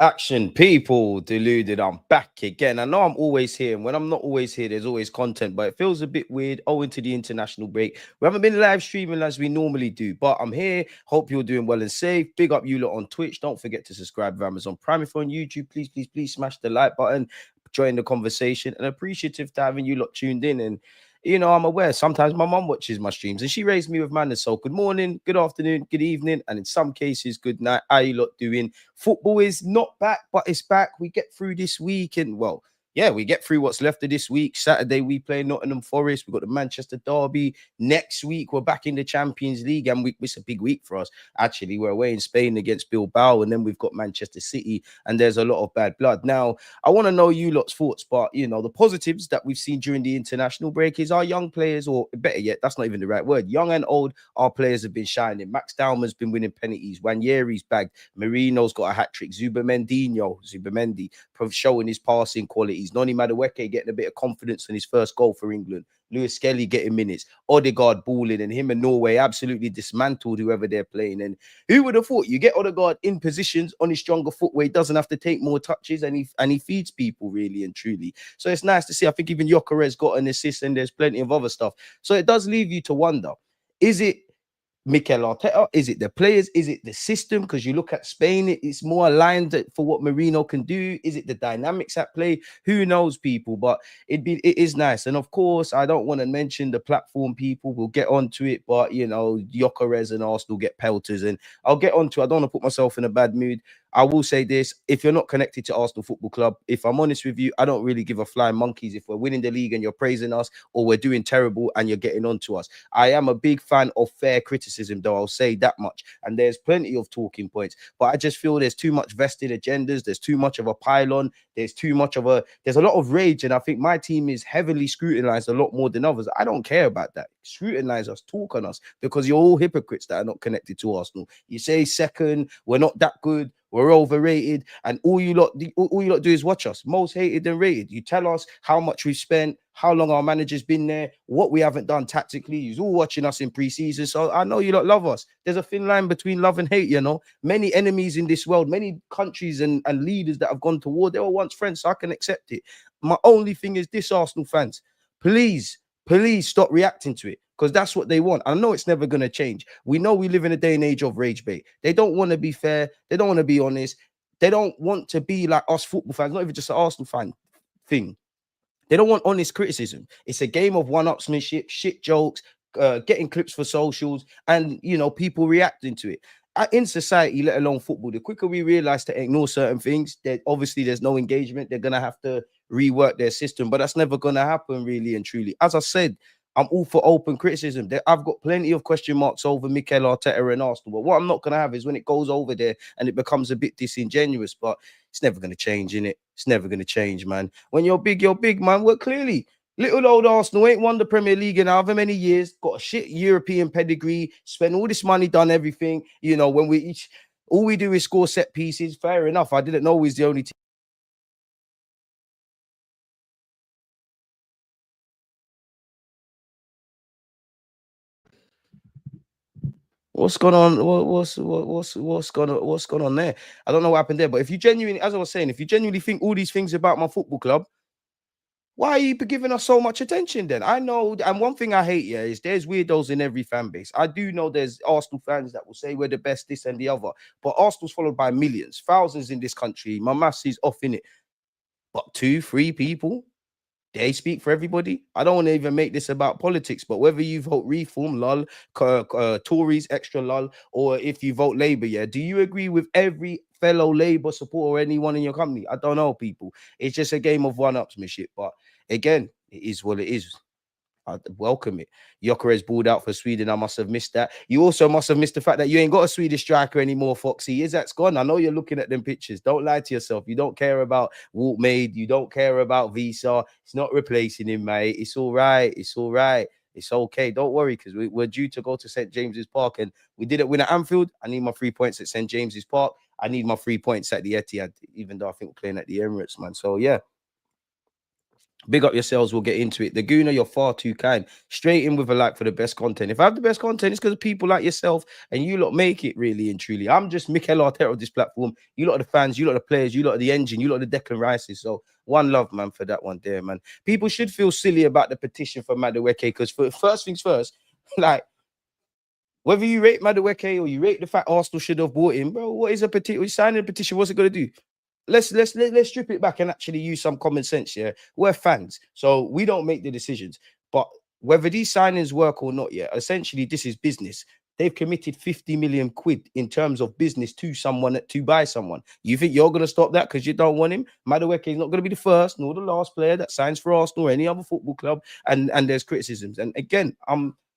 Action people deluded. I'm back again. I know I'm always here, and when I'm not always here, there's always content, but it feels a bit weird owing to the international break. We haven't been live streaming as we normally do, but I'm here. Hope you're doing well and safe. Big up you lot on Twitch. Don't forget to subscribe to Amazon Prime. If you're on YouTube, please smash the like button, join the conversation, and appreciative to having you lot tuned in. And I'm aware sometimes my mum watches my streams and she raised me with manners. So good morning, good afternoon, good evening, and in some cases, good night. How you lot doing? Football is not back, but it's back. We get through this week, and well, yeah, we get through what's left of this week. Saturday, we play Nottingham Forest. We've got the Manchester Derby. Next week, we're back in the Champions League, and it's a big week for us. Actually, we're away in Spain against Bilbao, and then we've got Manchester City, and there's a lot of bad blood. Now, I want to know you lot's thoughts, but, the positives that we've seen during the international break is our young players, or better yet, that's not even the right word. Young and old, our players have been shining. Max Dowman's been winning penalties. Wanyeri's bagged. Marino's got a hat-trick. Zubimendi, showing his passing qualities. Noni Madueke getting a bit of confidence in his first goal for England. Lewis-Skelly getting minutes. Odegaard balling, and him and Norway absolutely dismantled whoever they're playing. And who would have thought you get Odegaard in positions on his stronger foot where he doesn't have to take more touches, and he feeds people really and truly. So it's nice to see. I think even Gyökeres got an assist, and there's plenty of other stuff. So it does leave you to wonder, is it Mikel Arteta? Is it the players? Is it the system? Because you look at Spain, it's more aligned for what Marino can do. Is it the dynamics at play? Who knows, people? But it is nice. And of course, I don't want to mention the platform people. We'll get onto it, but Gyökeres and Arsenal get pelters, and I'll get onto. I don't want to put myself in a bad mood. I will say this: if you're not connected to Arsenal Football Club, if I'm honest with you, I don't really give a flying monkeys if we're winning the league and you're praising us, or we're doing terrible and you're getting on to us. I am a big fan of fair criticism, though, I'll say that much. And there's plenty of talking points, but I just feel there's too much vested agendas. There's too much of a pylon. There's a lot of rage. And I think my team is heavily scrutinized a lot more than others. I don't care about that. Scrutinize us, talk on us, because you're all hypocrites that are not connected to Arsenal. You say second, we're not that good, we're overrated, and all you lot do is watch us. Most hated and rated. You tell us how much we've spent, how long our manager's been there, what we haven't done tactically. You're all watching us in pre-season, so I know you lot love us. There's a thin line between love and hate, Many enemies in this world, many countries and leaders that have gone to war, they were once friends, so I can accept it. My only thing is this, Arsenal fans, please stop reacting to it, because that's what they want. I know it's never going to change. We know we live in a day and age of rage bait. They don't want to be fair. They don't want to be honest. They don't want to be like us football fans, not even just an Arsenal fan thing. They don't want honest criticism. It's a game of one-upsmanship, shit jokes, getting clips for socials, and, people reacting to it. In society, let alone football, the quicker we realize to ignore certain things, that obviously there's no engagement. They're going to have to rework their system, but that's never going to happen, really and truly. As I said, I'm all for open criticism. I've got plenty of question marks over Mikel Arteta and Arsenal, but what I'm not going to have is when it goes over there and it becomes a bit disingenuous. But it's never going to change, innit? It's never going to change, man. When you're big, man. Well, clearly, little old Arsenal ain't won the Premier League in however many years, got a shit European pedigree, spent all this money, done everything. When all we do is score set pieces. Fair enough. I didn't know we was the only team. What's going on? What's going on there? I don't know what happened there. But if you genuinely, as I was saying, if you genuinely think all these things about my football club, why are you giving us so much attention then? I know, and one thing I hate, is there's weirdos in every fan base. I do know there's Arsenal fans that will say we're the best, this and the other. But Arsenal's followed by millions, thousands in this country. My maths is off in it. But 2-3 people, they speak for everybody. I don't want to even make this about politics, but whether you vote Reform, lol, Tories, extra lol, or if you vote Labour, do you agree with every fellow Labour supporter or anyone in your company? I don't know, people. It's just a game of one-upsmanship. But again, it is what it is. I welcome it. Gyökeres balled out for Sweden. I must have missed that. You also must have missed the fact that you ain't got a Swedish striker anymore, Foxy. Isaac's gone. I know you're looking at them pictures. Don't lie to yourself. You don't care about Walt Maid. You don't care about Visa. It's not replacing him, mate. It's all right. It's all right. It's okay. Don't worry, because we're due to go to St. James's Park, and we didn't win at Anfield. I need my 3 points at St. James's Park. I need my 3 points at the Etihad, even though I think we're playing at the Emirates, man. So, yeah. Big up yourselves. We'll get into it. The Gooner, you're far too kind. Straight in with a like for the best content. If I have the best content, it's because of people like yourself and you lot make it really and truly. I'm just Mikel Arteta of this platform. You lot are the fans, you lot are the players, you lot are the engine, you lot are the Declan Rices. So one love, man, for that one there, man. People should feel silly about the petition for Madueke because for first things first, like whether you rate Madueke or you rate the fact Arsenal should have bought him, bro, what is a petition? Signing a petition, what's it going to do? Let's strip it back and actually use some common sense. Yeah, we're fans, so we don't make the decisions. But whether these signings work or not, yeah, essentially this is business. They've committed 50 million quid in terms of business to someone to buy someone. You think you're going to stop that because you don't want him? Madueke is not going to be the first nor the last player that signs for Arsenal or any other football club. And there's criticisms. And again,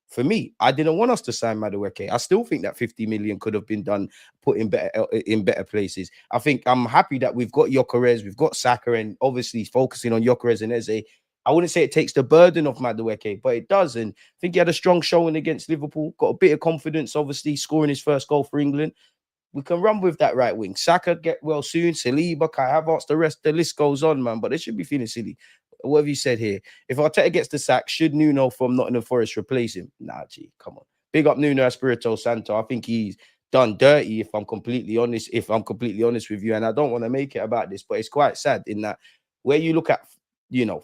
for me, I didn't want us to sign Madueke. I still think that 50 million could have been done, put in better places. I think I'm happy that we've got Gyökeres, we've got Saka, and obviously focusing on Gyökeres and Eze. I wouldn't say it takes the burden off Madueke, but it does. And I think he had a strong showing against Liverpool, got a bit of confidence, obviously scoring his first goal for England. We can run with that right wing. Saka get well soon. Saliba, Kai Havertz, the list goes on, man. But they should be feeling silly. What have you said here? If Arteta gets the sack, should Nuno from Nottingham Forest replace him? Nah, gee, come on. Big up Nuno Espirito Santo. I think he's done dirty, if I'm completely honest. If I'm completely honest with you, and I don't want to make it about this, but it's quite sad in that where you look at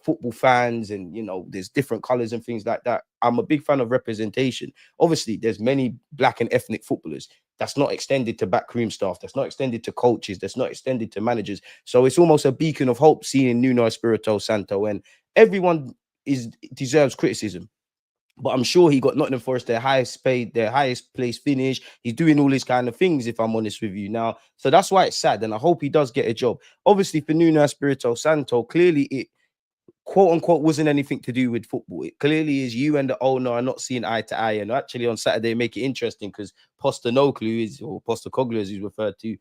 football fans and there's different colors and things like that. I'm a big fan of representation. Obviously, there's many black and ethnic footballers. That's not extended to backroom staff. That's not extended to coaches. That's not extended to managers. So it's almost a beacon of hope seeing Nuno Espirito Santo, and everyone deserves criticism. But I'm sure he got Nottingham Forest their highest paid, their highest place finish. He's doing all these kind of things, if I'm honest with you now. So that's why it's sad. And I hope he does get a job. Obviously, for Nuno Espirito Santo, clearly it quote unquote wasn't anything to do with football. It clearly is you and the owner are not seeing eye to eye. And actually on Saturday, make it interesting because Postecoglou or Postecoglou as he's referred to,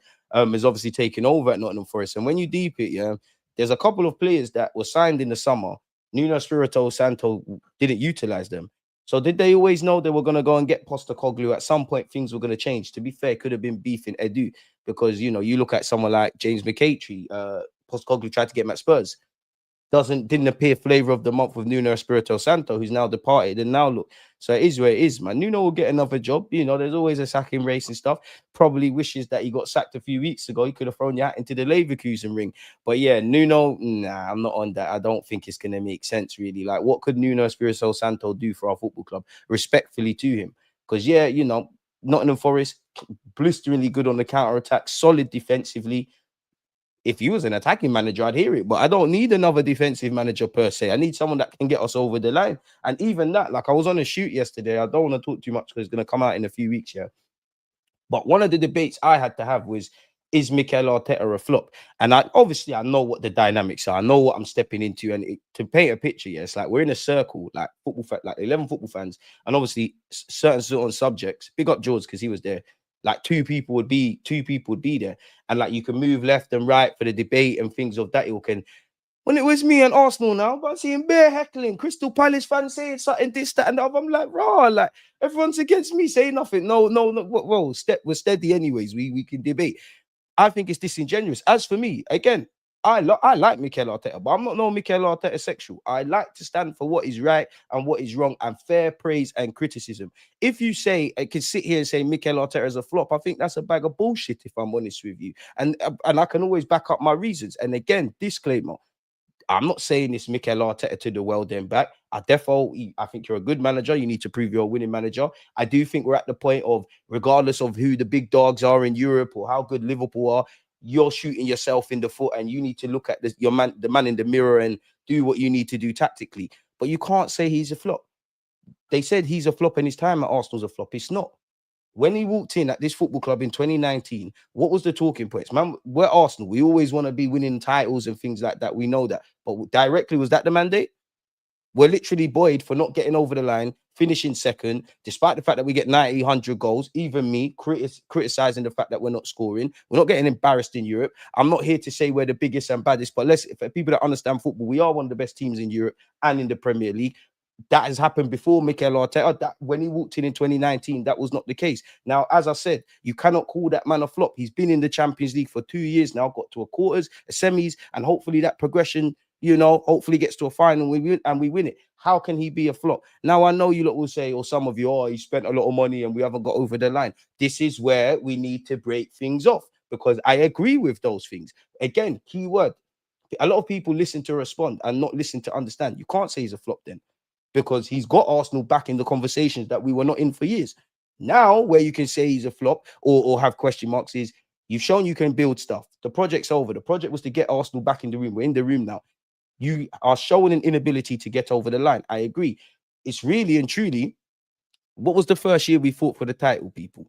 is obviously taking over at Nottingham Forest. And when you deep it, yeah, there's a couple of players that were signed in the summer. Nuno Espirito Santo didn't utilize them. So did they always know they were going to go and get Postecoglou? At some point, things were going to change. To be fair, it could have been beef in Edu because, you look at someone like James McCaitry, Postecoglou tried to get him at Spurs. Didn't appear flavor of the month with Nuno Espirito Santo, who's now departed. And now look, so it is where it is, man. Nuno will get another job. There's always a sacking race and stuff. Probably wishes that he got sacked a few weeks ago. He could have thrown your hat into the Leverkusen ring. But yeah, Nuno, nah, I'm not on that. I don't think it's going to make sense, really. Like, what could Nuno Espirito Santo do for our football club? Respectfully to him. Because, yeah, Nottingham Forest, blisteringly good on the counter-attack, solid defensively. If you was an attacking manager, I'd hear it. But I don't need another defensive manager per se. I need someone that can get us over the line. And even that, like I was on a shoot yesterday. I don't want to talk too much because it's going to come out in a few weeks, yeah. But one of the debates I had to have was, is Mikel Arteta a flop? And I know what the dynamics are. I know what I'm stepping into. And to paint a picture, yeah, it's like we're in a circle, like like 11 football fans. And obviously certain subjects. Big up George because he was there. Like two people would be there, and like you can move left and right for the debate and things of that ilk. And when it was me and Arsenal now, but seeing bare heckling, Crystal Palace fans saying something, this, that, and that, I'm like, raw, like everyone's against me, saying nothing. No, well, we're steady anyways. We can debate. I think it's disingenuous. As for me, again, I like Mikel Arteta, but I'm not no Mikel Arteta sexual. I like to stand for what is right and what is wrong and fair praise and criticism. If you say, I can sit here and say Mikel Arteta is a flop, I think that's a bag of bullshit, if I'm honest with you. And I can always back up my reasons. And again, disclaimer, I'm not saying this Mikel Arteta to the world and back. I think you're a good manager. You need to prove you're a winning manager. I do think we're at the point of, regardless of who the big dogs are in Europe or how good Liverpool are, you're shooting yourself in the foot and you need to look at the man in the mirror and do what you need to do tactically. But you can't say he's a flop. They said he's a flop and his time at Arsenal's a flop. It's not. When he walked in at this football club in 2019, what was the talking points? Man, we're Arsenal. We always want to be winning titles and things like that. We know that. But directly, was that the mandate? We're literally buoyed for not getting over the line, finishing second, despite the fact that we get 90, 100 goals. Even me criticizing the fact that we're not scoring. We're not getting embarrassed in Europe. I'm not here to say we're the biggest and baddest, but for people that understand football, we are one of the best teams in Europe and in the Premier League. That has happened before Mikel Arteta. That when he walked in 2019, that was not the case. Now, as I said, you cannot call that man a flop. He's been in the Champions League for 2 years now, got to a quarters, a semis, and hopefully that progression hopefully gets to a final and we win it. How can he be a flop? Now I know you lot will say, or some of you, oh, he spent a lot of money and we haven't got over the line. This is where we need to break things off, because I agree with those things. Again, key word. A lot of people listen to respond and not listen to understand. You can't say he's a flop then, because he's got Arsenal back in the conversations that we were not in for years. Now, where you can say he's a flop or have question marks is you've shown you can build stuff. The project's over. The project was to get Arsenal back in the room. We're in the room now. You are showing an inability to get over the line. I agree. It's really and truly, what was the first year we fought for the title, people?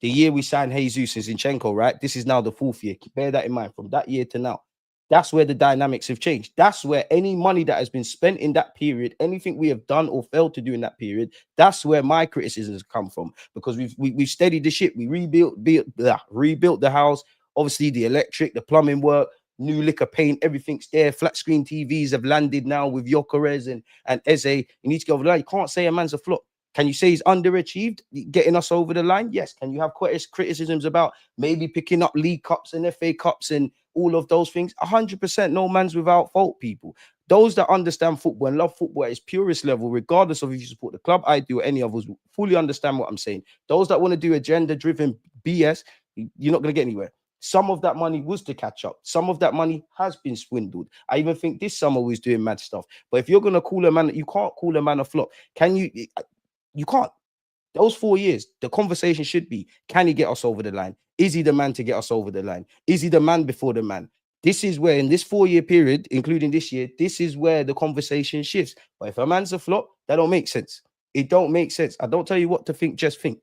The year we signed Jesus and Zinchenko, right? This is now the fourth year. Bear that in mind. From that year to now, that's where the dynamics have changed. That's where any money that has been spent in that period, anything we have done or failed to do in that period, that's where my criticisms come from. Because we've steadied the ship. We rebuilt the house. Obviously, the electric, the plumbing work, new liquor paint, everything's there. Flat screen TVs have landed now with Gyökeres and Eze. You need to go over the line. You can't say a man's a flop. Can you say he's underachieved, getting us over the line? Yes. Can you have criticisms about maybe picking up League Cups and FA Cups and all of those things? 100%. No man's without fault, people. Those that understand football and love football at its purest level, regardless of if you support the club I do or any of us, fully understand what I'm saying. Those that want to do agenda-driven BS, you're not going to get anywhere. Some of that money was to catch up. Some of that money has been swindled. I even think this summer was doing mad stuff. But if you're going to call a man, you can't call a man a flop. Can you? You can't. Those 4 years, the conversation should be, can he get us over the line? Is he the man to get us over the line? Is he the man before the man? This is where, in this 4-year period, including this year, this is where the conversation shifts. But if a man's a flop, that don't make sense. It don't make sense. I don't tell you what to think, just think.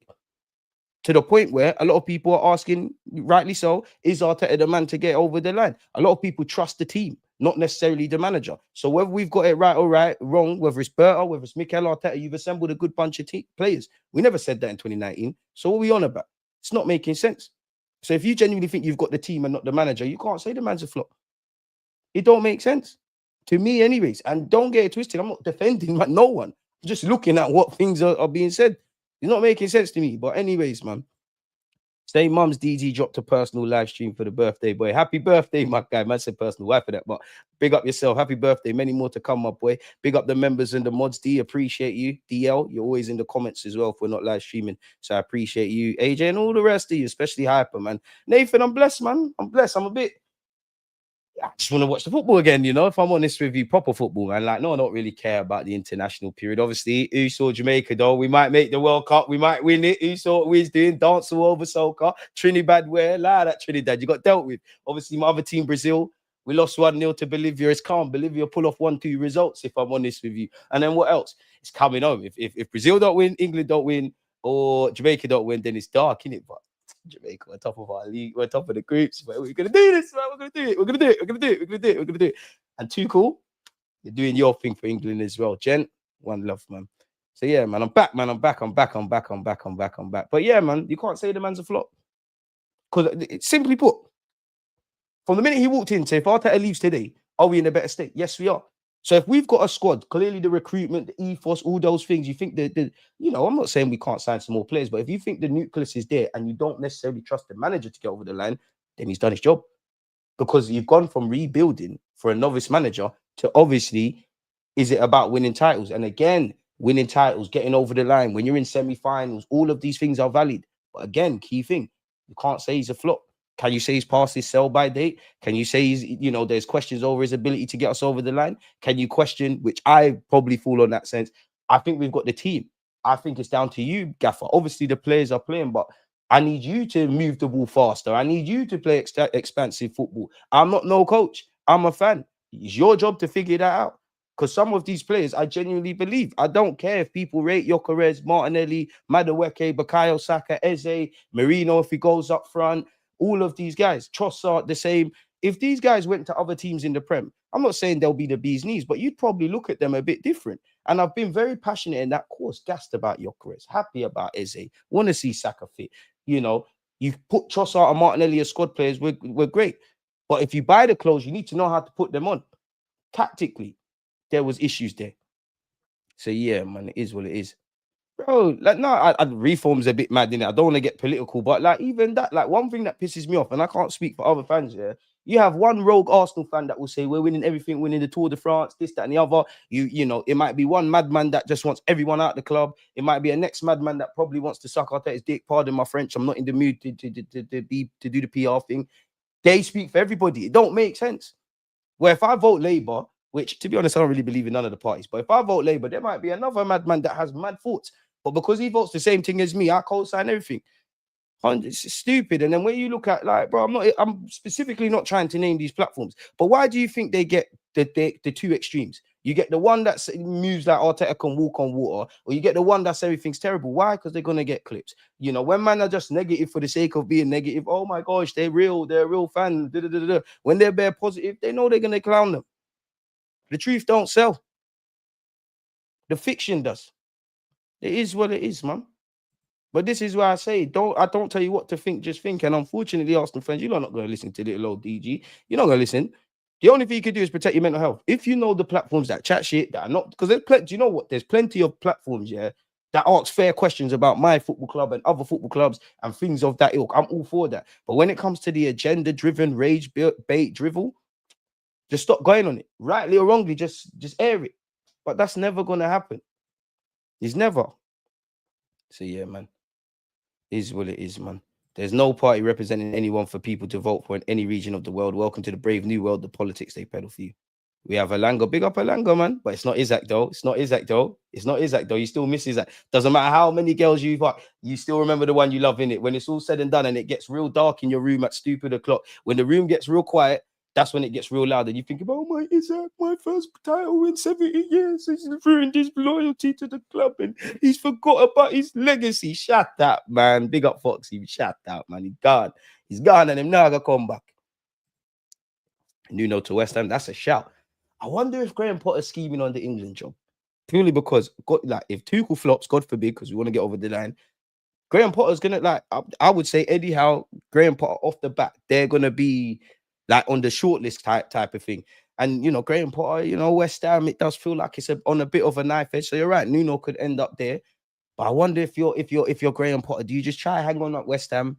To the point where a lot of people are asking, rightly so, is Arteta the man to get over the line? A lot of people trust the team, not necessarily the manager. So whether we've got it right or wrong, whether it's Berta, whether it's Mikel Arteta, you've assembled a good bunch of players. We never said that in 2019. So what are we on about? It's not making sense. So if you genuinely think you've got the team and not the manager, you can't say the man's a flop. It don't make sense. To me anyways. And don't get it twisted. I'm not defending no one. I'm just looking at what things are being said. It's not making sense to me. But anyways, man. Say Mum's DG dropped a personal live stream for the birthday boy. Happy birthday, my guy. Man said personal. Why for that? But big up yourself. Happy birthday. Many more to come, my boy. Big up the members and the mods. D, appreciate you. DL, you're always in the comments as well if we're not live streaming. So I appreciate you. AJ and all the rest of you, especially Hyper, man. Nathan, I'm blessed, man. I'm blessed. I just want to watch the football again, if I'm honest with you, proper football, man. Like, no, I don't really care about the international period. Obviously, who saw Jamaica, though? We might make the World Cup. We might win it. Who saw what we're doing? Dance all over soccer. Trinidad, where? That Trinidad. You got dealt with. Obviously, my other team, Brazil, we lost 1-0 to Bolivia. It's calm. Bolivia pull off 1-2 results, if I'm honest with you. And then what else? It's coming home. If Brazil don't win, England don't win, or Jamaica don't win, then it's dark, innit? But Jamaica, we're top of our league, we're top of the groups, but we're gonna do this, man. We're gonna do it, we're gonna do it, we're gonna do it, we're gonna do it, we're gonna do it. And too cool, you're doing your thing for England as well. Gent, one love, man. So yeah, man, I'm back, man. I'm back. But yeah, man, you can't say the man's a flop. Because simply put, from the minute he walked in, say if Arteta leaves today, are we in a better state? Yes, we are. So if we've got a squad, clearly the recruitment, the ethos, all those things, you think that, I'm not saying we can't sign some more players, but if you think the nucleus is there and you don't necessarily trust the manager to get over the line, then he's done his job. Because you've gone from rebuilding for a novice manager to obviously, is it about winning titles? And again, winning titles, getting over the line, when you're in semi-finals, all of these things are valid. But again, key thing, you can't say he's a flop. Can you say he's past his sell-by date? Can you say he's, there's questions over his ability to get us over the line? Can you question, which I probably fall on that sense, I think we've got the team. I think it's down to you, Gaffer. Obviously, the players are playing, but I need you to move the ball faster. I need you to play expansive football. I'm not no coach. I'm a fan. It's your job to figure that out. Because some of these players, I genuinely believe. I don't care if people rate Gyökeres, Martinelli, Madueke, Bukayo Saka, Eze, Merino if he goes up front. All of these guys, Trossard, the same. If these guys went to other teams in the Prem, I'm not saying they'll be the bee's knees, but you'd probably look at them a bit different. And I've been very passionate in that course, gassed about Gyökeres, happy about Eze, want to see Saka fit. You've put Trossard and Martinelli as squad players, we're great. But if you buy the clothes, you need to know how to put them on. Tactically, there was issues there. So yeah, man, it is what it is. Bro, reform's a bit mad, innit? I don't want to get political, but like even that, like one thing that pisses me off, and I can't speak for other fans, yeah. You have one rogue Arsenal fan that will say we're winning everything, winning the Tour de France, this, that, and the other. You know, it might be one madman that just wants everyone out of the club. It might be a next madman that probably wants to suck Arteta's dick. Pardon my French. I'm not in the mood to do the PR thing. They speak for everybody. It don't make sense. Where if I vote Labour, which to be honest, I don't really believe in none of the parties, but if I vote Labour, there might be another madman that has mad thoughts. But because he votes the same thing as me, I co-sign everything. It's stupid. And then when you look at, like, bro, I'm specifically not trying to name these platforms, but why do you think they get the two extremes? You get the one that moves like Arteta can walk on water, or you get the one that's everything's terrible. Why? Because they're gonna get clips. You know, when man are just negative for the sake of being negative, oh my gosh, they're a real fan. When they're bare positive, they know they're gonna clown them. The truth don't sell. The fiction does. It is what it is, man. But this is why I say, I don't tell you what to think, just think. And unfortunately, Arsenal fans, you're not going to listen to little old DG. You're not going to listen. The only thing you can do is protect your mental health. If you know the platforms that chat shit, that are not, because there's plenty, you know what? There's plenty of platforms, yeah, that ask fair questions about my football club and other football clubs and things of that ilk. I'm all for that. But when it comes to the agenda-driven, rage-bait drivel, just stop going on it. Rightly or wrongly, just air it. But that's never going to happen. It's never. So yeah, man. Is what it is, man. There's no party representing anyone for people to vote for in any region of the world. Welcome to the brave new world, the politics they peddle for you. We have Alanga, big up Alanga, man. But it's not Isaac, though. It's not Isaac, though. It's not Isaac, though. You still miss Isaac. Doesn't matter how many girls you've got, you still remember the one you love in it. When it's all said and done and it gets real dark in your room at stupid o'clock, when the room gets real quiet, that's when it gets real loud. And you think about, oh my Isaac, my first title in 70 years. He's ruined his loyalty to the club and he's forgot about his legacy. Shut up, man. Big up Foxy. Shut up, man. He's gone. He's gone and him now gonna come back. Nuno to West Ham. That's a shout. I wonder if Graham Potter's scheming on the England job. Purely because, like, if Tuchel flops, God forbid, because we want to get over the line, Graham Potter's gonna, like, I would say Eddie Howe, Graham Potter off the bat, they're gonna be like on the shortlist type of thing. And you know, Graham Potter, you know, West Ham, it does feel like it's on a bit of a knife edge. So you're right, Nuno could end up there. But I wonder if you're Graham Potter, do you just try hang on at West Ham?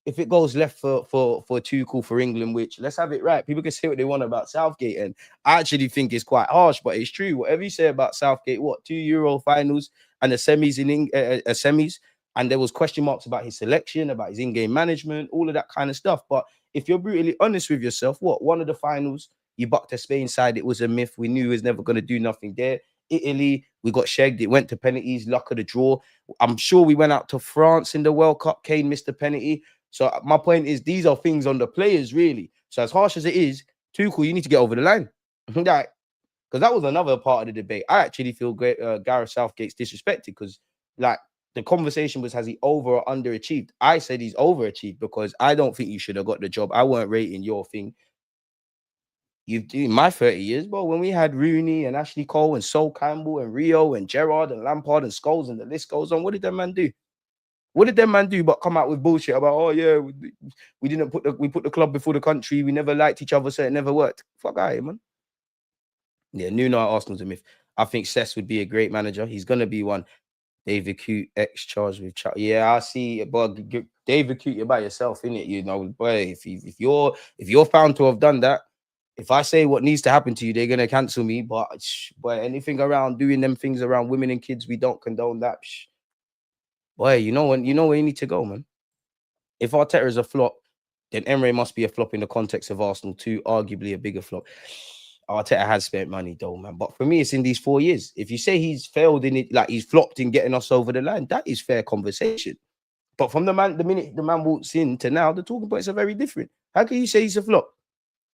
If it goes left for Tuchel for England, which let's have it right, people can say what they want about Southgate, and I actually think it's quite harsh, but it's true. Whatever you say about Southgate, what 2 Euro finals and the semis semis, and there was question marks about his selection, about his in-game management, all of that kind of stuff. But if you're brutally honest with yourself, what one of the finals you bucked a Spain side, it was a myth. We knew he was never going to do nothing there. Italy, we got shagged. It went to penalties, luck of the draw. I'm sure we went out to France in the World Cup. Kane missed the penalty. So my point is, these are things on the players, really. So as harsh as it is, Tuchel, you need to get over the line. Because that was another part of the debate. I actually feel Gareth Southgate's disrespected because, like, the conversation was, has he over or underachieved? I said he's overachieved because I don't think you should have got the job. I weren't rating your thing. You've done my 30 years, bro. When we had Rooney and Ashley Cole and Sol Campbell and Rio and Gerrard and Lampard and Scholes and the list goes on, what did that man do? What did them man do but come out with bullshit about, oh yeah, we didn't put the club before the country, we never liked each other, so it never worked. Fuck out, man. Yeah, Nuno at Arsenal's a myth. I think Cesc would be a great manager. He's gonna be one. David Coote, charged with yeah, I see. But David Coote, you're by yourself, innit? You know, boy, if you're found to have done that, if I say what needs to happen to you, they're gonna cancel me. But boy, anything around doing them things around women and kids, we don't condone that. Boy, you know where you need to go, man. If Arteta is a flop, then Emre must be a flop in the context of Arsenal too, arguably a bigger flop. Arteta has spent money though, man. But for me, it's in these 4 years. If you say he's failed in it, like he's flopped in getting us over the line, that is fair conversation. But from the minute the man walks in to now, the talking points are very different. How can you say he's a flop?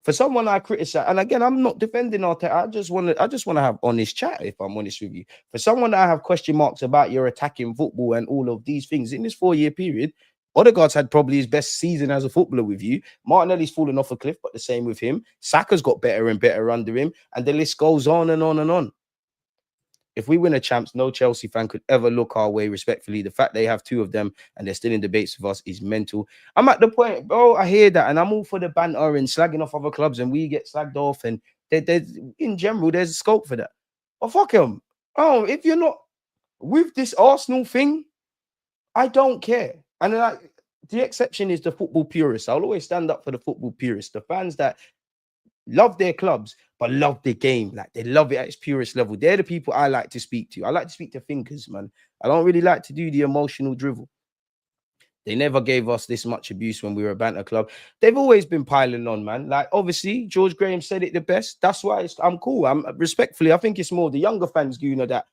For someone I criticize, and again, I'm not defending Arteta. I just want to have honest chat, if I'm honest with you. For someone that I have question marks about your attacking football and all of these things in this 4-year period, Odegaard's had probably his best season as a footballer with you. Martinelli's fallen off a cliff, but the same with him. Saka's got better and better under him, and the list goes on and on and on. If we win a champs, no Chelsea fan could ever look our way respectfully. The fact they have 2 of them and they're still in debates with us is mental. I'm at the point, bro, I hear that, and I'm all for the banter and slagging off other clubs, and we get slagged off, and there's in general, there's a scope for that. But fuck him. Oh, if you're not with this Arsenal thing, I don't care. And like, the exception is the football purists. I'll always stand up for the football purists, the fans that love their clubs but love the game, like they love it at its purest level. They're the people I like to speak to. I like to speak to thinkers, man. I don't really like to do the emotional drivel. They never gave us this much abuse when we were a banter club. They've always been piling on, man. Like, obviously, George Graham said it the best. That's why I'm cool. I'm respectfully, I think it's more the younger fans, that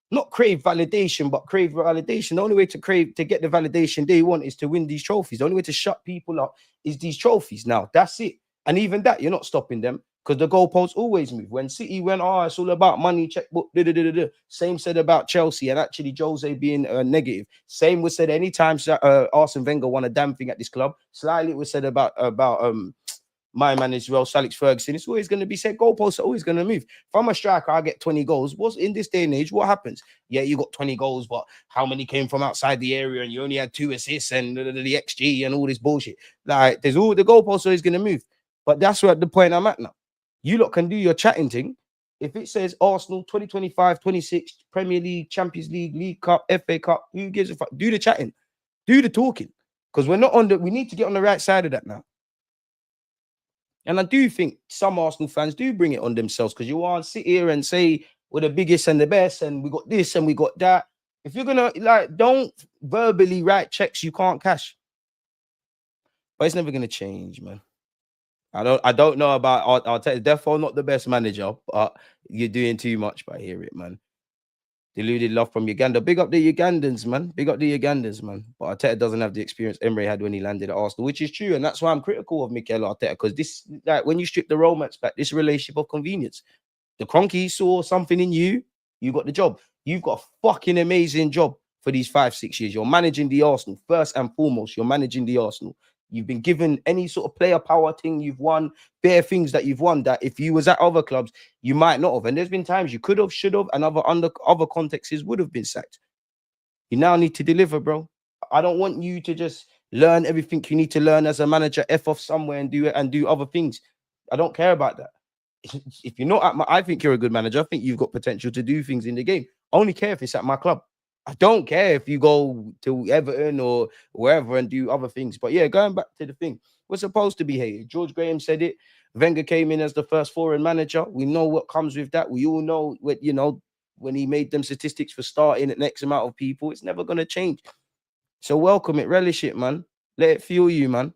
not crave validation, but crave validation. The only way to get the validation they want is to win these trophies. The only way to shut people up is these trophies. Now, that's it. And even that, you're not stopping them because the goalposts always move. When City went, it's all about money, checkbook, Same said about Chelsea and actually Jose being negative. Same was said anytime Arsene Wenger won a damn thing at this club. Slightly it was said about my man as well, Alex Ferguson. It's always going to be said. Goalposts are always going to move. If I'm a striker, I get 20 goals. What's in this day and age? What happens? Yeah, you got 20 goals, but how many came from outside the area? And you only had 2 assists and the XG and all this bullshit. Like, there's all the goalposts are always going to move. But that's where the point I'm at now. You lot can do your chatting thing. If it says Arsenal 2025, 26, Premier League, Champions League, League Cup, FA Cup, who gives a fuck? Do the chatting, do the talking, because we're not on we need to get on the right side of that now. And I do think some Arsenal fans do bring it on themselves because you want to sit here and say we're the biggest and the best and we got this and we got that. If you're gonna don't verbally write checks you can't cash. But it's never gonna change, man. I don't know about Arteta. Definitely not the best manager, but you're doing too much by hear it, man. Deluded love from Uganda. Big up the Ugandans, man. Big up the Ugandans, man. But Arteta doesn't have the experience Emery had when he landed at Arsenal, which is true. And that's why I'm critical of Mikel Arteta, because this, like, when you strip the romance back, this relationship of convenience. The Cronky saw something in you, you got the job. You've got a fucking amazing job for these 5-6 years. You're managing the Arsenal. First and foremost, you're managing the Arsenal. You've been given any sort of player power thing you've won, bare things that you've won that if you was at other clubs, you might not have. And there's been times you could have, should have, and other contexts would have been sacked. You now need to deliver, bro. I don't want you to just learn everything you need to learn as a manager, F off somewhere and do other things. I don't care about that. If you're not at I think you're a good manager. I think you've got potential to do things in the game. I only care if it's at my club. I don't care if you go to Everton or wherever and do other things. But yeah, going back to the thing, we're supposed to be hated. George Graham said it. Wenger came in as the first foreign manager. We know what comes with that. We all know what, when he made them statistics for starting at X amount of people, it's never going to change. So welcome it, relish it, man. Let it fuel you, man.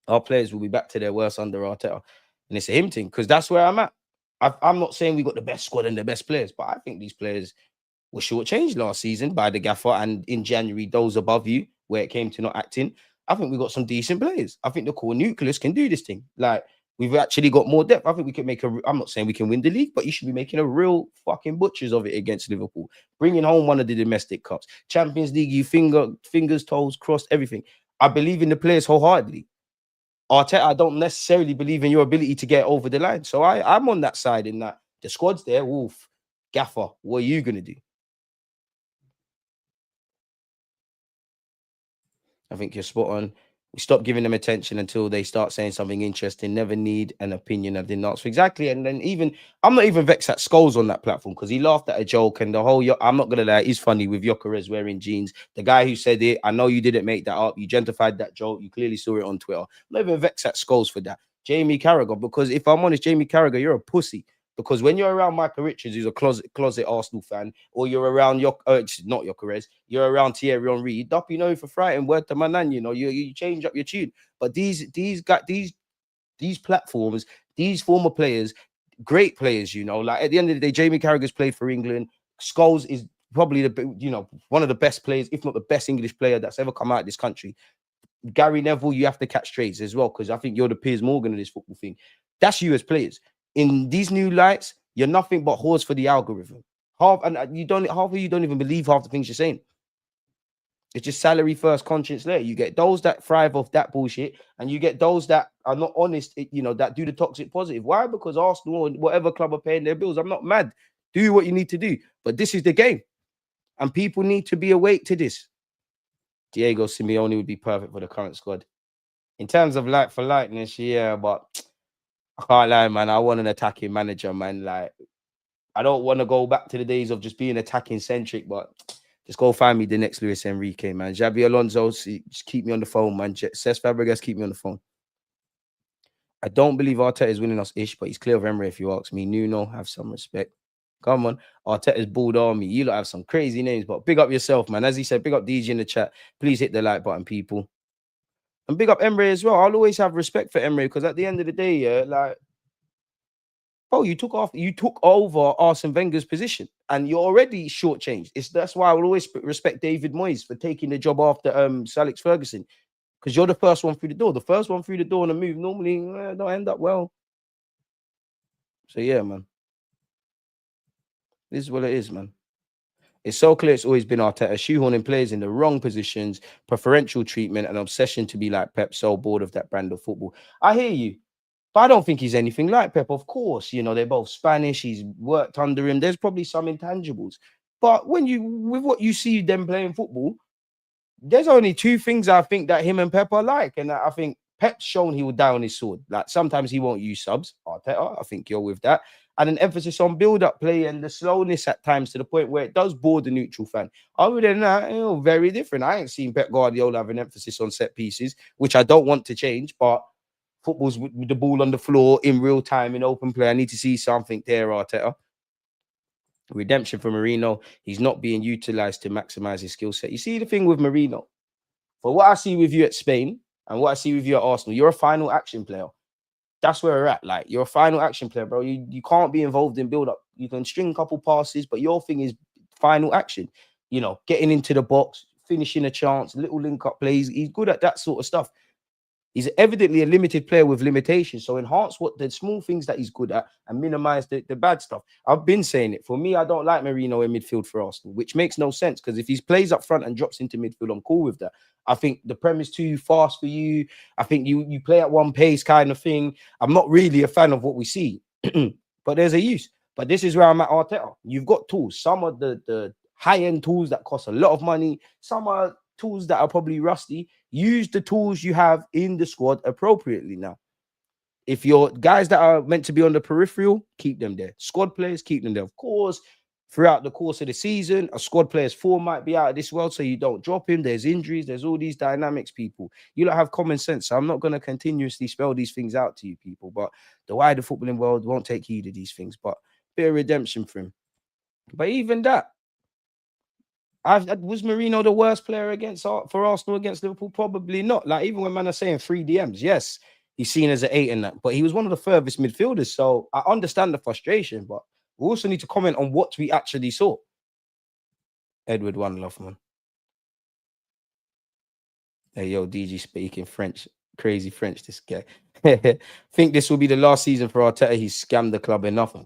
Our players will be back to their worst under Arteta. And it's a him thing, because that's where I'm at. I'm not saying we got the best squad and the best players, but I think these players were shortchanged last season by the gaffer, and in January, those above you, where it came to not acting. I think we got some decent players. I think the core nucleus can do this thing. Like, we've actually got more depth. I think we can make I'm not saying we can win the league, but you should be making a real fucking butchers of it against Liverpool. Bringing home one of the domestic cups. Champions League, you fingers, toes, crossed, everything. I believe in the players wholeheartedly. Arteta, I don't necessarily believe in your ability to get over the line. So I'm on that side in that the squad's there. Wolf, gaffer, what are you going to do? I think you're spot on. We stop giving them attention until they start saying something interesting. Never need an opinion I didn't ask for. Exactly. And then I'm not even vexed at Scholes on that platform because he laughed at a joke and the whole, I'm not going to lie, he's funny with Gyökeres wearing jeans. The guy who said it, I know you didn't make that up. You gentrified that joke. You clearly saw it on Twitter. I'm not even vexed at Scholes for that. Jamie Carragher, because if I'm honest, Jamie Carragher, you're a pussy. Because when you're around Michael Richards, who's a closet Arsenal fan, or you're around not Gyökeres, you're around Thierry Henry, Dup, for frightened word to my nan, you change up your tune. But these platforms, these former players, great players, like at the end of the day, Jamie Carragher's played for England. Scholes is probably one of the best players, if not the best English player that's ever come out of this country. Gary Neville, you have to catch trades as well, because I think you're the Piers Morgan of this football thing. That's you as players. In these new lights, you're nothing but whores for the algorithm. Half of you don't even believe half the things you're saying. It's just salary first, conscience later. You get those that thrive off that bullshit, and you get those that are not honest, that do the toxic positive. Why? Because Arsenal or whatever club are paying their bills. I'm not mad. Do what you need to do. But this is the game. And people need to be awake to this. Diego Simeone would be perfect for the current squad. In terms of like for likeness, yeah, but I can't lie, man. I want an attacking manager, man. Like, I don't want to go back to the days of just being attacking centric, but Just go find me the next Luis Enrique, man. Xabi Alonso, just keep me on the phone, man. Cesc Fabregas, keep me on the phone. I don't believe Arteta is winning us ish, but he's clear of Emery if you ask me. Nuno, have some respect. Come on. Arteta's balled army. You lot have some crazy names, but big up yourself, man. As he said, big up DJ in the chat. Please hit the like button, people. And big up Emery as well. I'll always have respect for Emery because at the end of the day, yeah, like, oh, you took over Arsene Wenger's position, and you're already shortchanged. That's why I will always respect David Moyes for taking the job after Sir Alex Ferguson, because you're the first one through the door. The first one through the door on a move normally don't end up well. So yeah, man, this is what it is, man. It's so clear it's always been Arteta shoehorning players in the wrong positions, preferential treatment, and obsession to be like Pep. So bored of that brand of football. I hear you. But I don't think he's anything like Pep. Of course, you know, they're both Spanish. He's worked under him. There's probably some intangibles. But with what you see them playing football, there's only two things I think that him and Pep are like. And I think Pep's shown he will die on his sword. Like sometimes he won't use subs. Arteta, I think you're with that. And an emphasis on build-up play and the slowness at times to the point where it does bore the neutral fan. Other than that, very different. I ain't seen Pep Guardiola have an emphasis on set pieces, which I don't want to change, but football's with the ball on the floor in real time in open play. I need to see something there, Arteta. Redemption for Marino. He's not being utilized to maximize his skill set. You see the thing with Marino, for what I see with you at Spain and what I see with you at Arsenal, you're a final action player. That's where we're at. Like, you're a final action player, bro. You can't be involved in build-up. You can string a couple passes, but your thing is final action. You know, getting into the box, finishing a chance, little link-up plays. He's good at that sort of stuff. He's evidently a limited player with limitations. So enhance what the small things that he's good at and minimize the bad stuff. I've been saying it. For me, I don't like Marino in midfield for Arsenal, which makes no sense because if he plays up front and drops into midfield, I'm cool with that. I think the Prem is too fast for you. I think you play at one pace kind of thing. I'm not really a fan of what we see, but there's a use. But this is where I'm at Arteta. You've got tools. Some of the high-end tools that cost a lot of money. Some are tools that are probably rusty. Use the tools you have in the squad appropriately now. If you're guys that are meant to be on the peripheral, keep them there. Squad players, keep them there. Of course, throughout the course of the season, a squad player's form might be out of this world, so you don't drop him. There's injuries. There's all these dynamics, people. You don't have common sense. So I'm not going to continuously spell these things out to you, people. But the wider footballing world won't take heed of these things. But bit of redemption for him. But even that, was Marino the worst player for Arsenal against Liverpool? Probably not. Like, even when man are saying 3 DMs, yes, he's seen as an 8 in that, but he was one of the furthest midfielders. So I understand the frustration, but we also need to comment on what we actually saw. Edward One Love, man. Hey, yo, DG speaking French. Crazy French, this guy. Think this will be the last season for Arteta. He's scammed the club enough.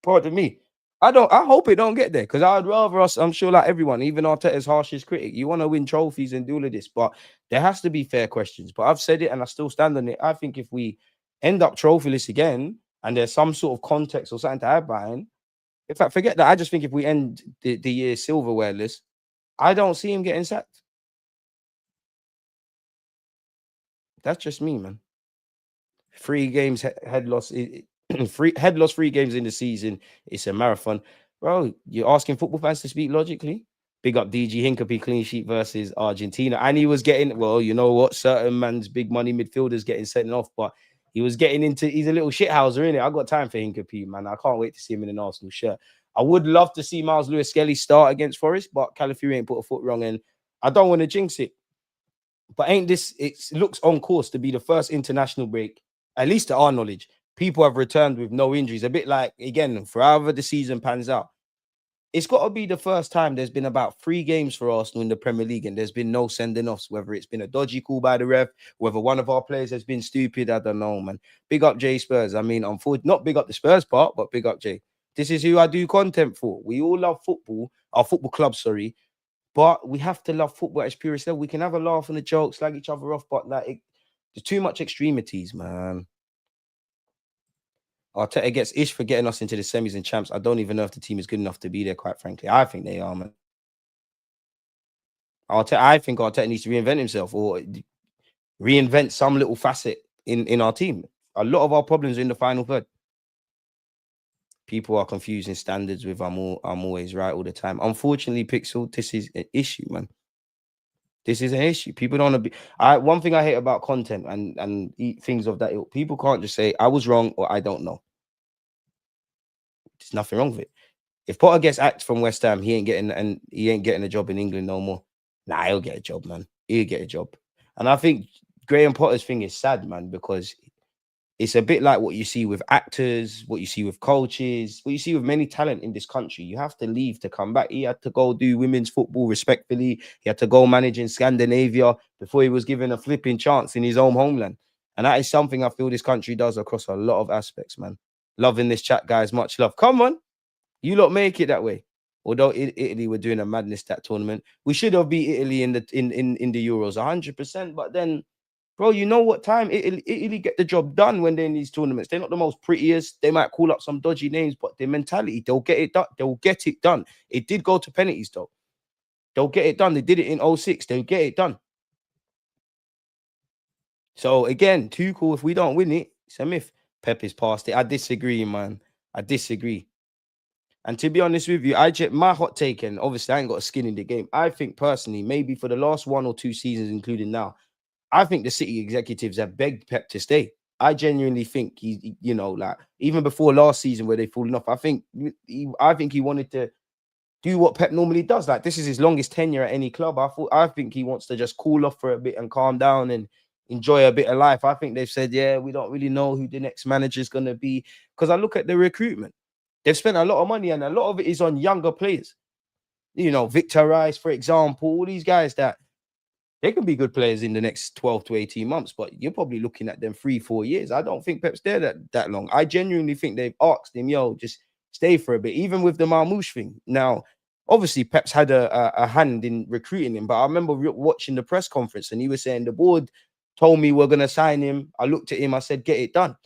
Pardon me. I hope it don't get there because I'd rather us, I'm sure, like everyone, even Arteta's harshest critic, you want to win trophies and do all of this, but there has to be fair questions. But I've said it and I still stand on it. I think if we end up trophyless again and there's some sort of context or something to add behind, in fact, forget that. I just think if we end the year silverwareless, I don't see him getting sacked. That's just me, man. 3 games head loss. 3 games in the season. It's a marathon, bro. You're asking football fans to speak logically. Big up DG Hincapie clean sheet versus Argentina, and he was getting, well, you know what? Certain man's big money midfielders getting sent off, but he was getting into. He's a little shithouser, innit? I got time for Hincapie, man. I can't wait to see him in an Arsenal shirt. I would love to see Miles Lewis-Skelly start against Forest, but Calafiori ain't put a foot wrong, and I don't want to jinx it. But ain't this? It looks on course to be the first international break, at least to our knowledge. People have returned with no injuries. A bit like, again, for however the season pans out, it's got to be the first time there's been about 3 games for Arsenal in the Premier League and there's been no sending offs, whether it's been a dodgy call by the ref, whether one of our players has been stupid. I don't know, man. Big up Jay Spurs. I mean, unfortunately, not big up the Spurs part, but big up Jay. This is who I do content for. We all love football, our football club, sorry. But we have to love football at its purest level. We can have a laugh and a joke, slag each other off, but like there's too much extremities, man. Arteta gets ish for getting us into the semis and champs. I don't even know if the team is good enough to be there, quite frankly. I think they are, man. I think Arteta needs to reinvent himself or reinvent some little facet in our team. A lot of our problems are in the final third. People are confusing standards with I'm always right all the time. Unfortunately, Pixel, this is an issue, man. This is an issue. People don't want to be. One thing I hate about content and things of that ilk, people can't just say I was wrong or I don't know. There's nothing wrong with it. If Potter gets axed from West Ham, he ain't getting a job in England no more. Nah, he'll get a job, man. He'll get a job. And I think Graham Potter's thing is sad, man, because it's a bit like what you see with actors, what you see with coaches, what you see with many talent in this country. You have to leave to come back. He had to go do women's football respectfully. He had to go manage in Scandinavia before he was given a flipping chance in his own homeland. And that is something I feel this country does across a lot of aspects, man. Loving this chat, guys. Much love. Come on. You lot make it that way. Although Italy were doing a madness that tournament, we should have beat Italy in the Euros 100%. But then, bro, you know what time Italy get the job done when they're in these tournaments. They're not the most prettiest. They might call up some dodgy names, but their mentality, they'll get it done. They'll get it done. It did go to penalties though. They'll get it done. They did it in 06. They'll get it done. So again, too cool. If we don't win it, it's a myth. Pep is past it. I disagree, man. I disagree. And to be honest with you, my hot take, and obviously I ain't got a skin in the game. I think personally, maybe for the last 1 or 2 seasons, including now, I think the City executives have begged Pep to stay. I genuinely think like even before last season where they fallen off, I think he wanted to do what Pep normally does. Like this is his longest tenure at any club. I think he wants to just cool off for a bit and calm down and enjoy a bit of life. I think they've said, yeah, we don't really know who the next manager is going to be. Because I look at the recruitment. They've spent a lot of money and a lot of it is on younger players. Victor Rice, for example, all these guys that they can be good players in the next 12 to 18 months, but you're probably looking at them 3-4 years. I don't think Pep's there that long. I genuinely think they've asked him, just stay for a bit, even with the Marmoush thing. Now, obviously, Pep's had a hand in recruiting him, but I remember watching the press conference and he was saying the board told me we're going to sign him. I looked at him, I said, get it done.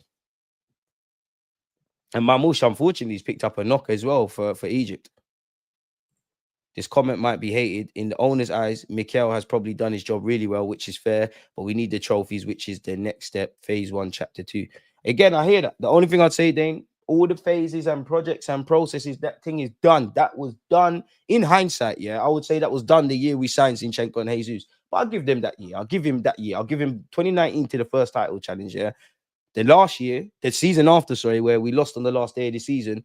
And Marmoush, unfortunately, has picked up a knock as well for Egypt. This comment might be hated. In the owner's eyes, Mikel has probably done his job really well, which is fair, but we need the trophies, which is the next step, phase 1, chapter 2. Again, I hear that. The only thing I'd say, Dane, all the phases and projects and processes, that thing is done. That was done in hindsight, yeah. I would say that was done the year we signed Zinchenko and Jesus. But I'll give them that year. I'll give him that year. I'll give him 2019 to the first title challenge, yeah. The last year, the season after, where we lost on the last day of the season,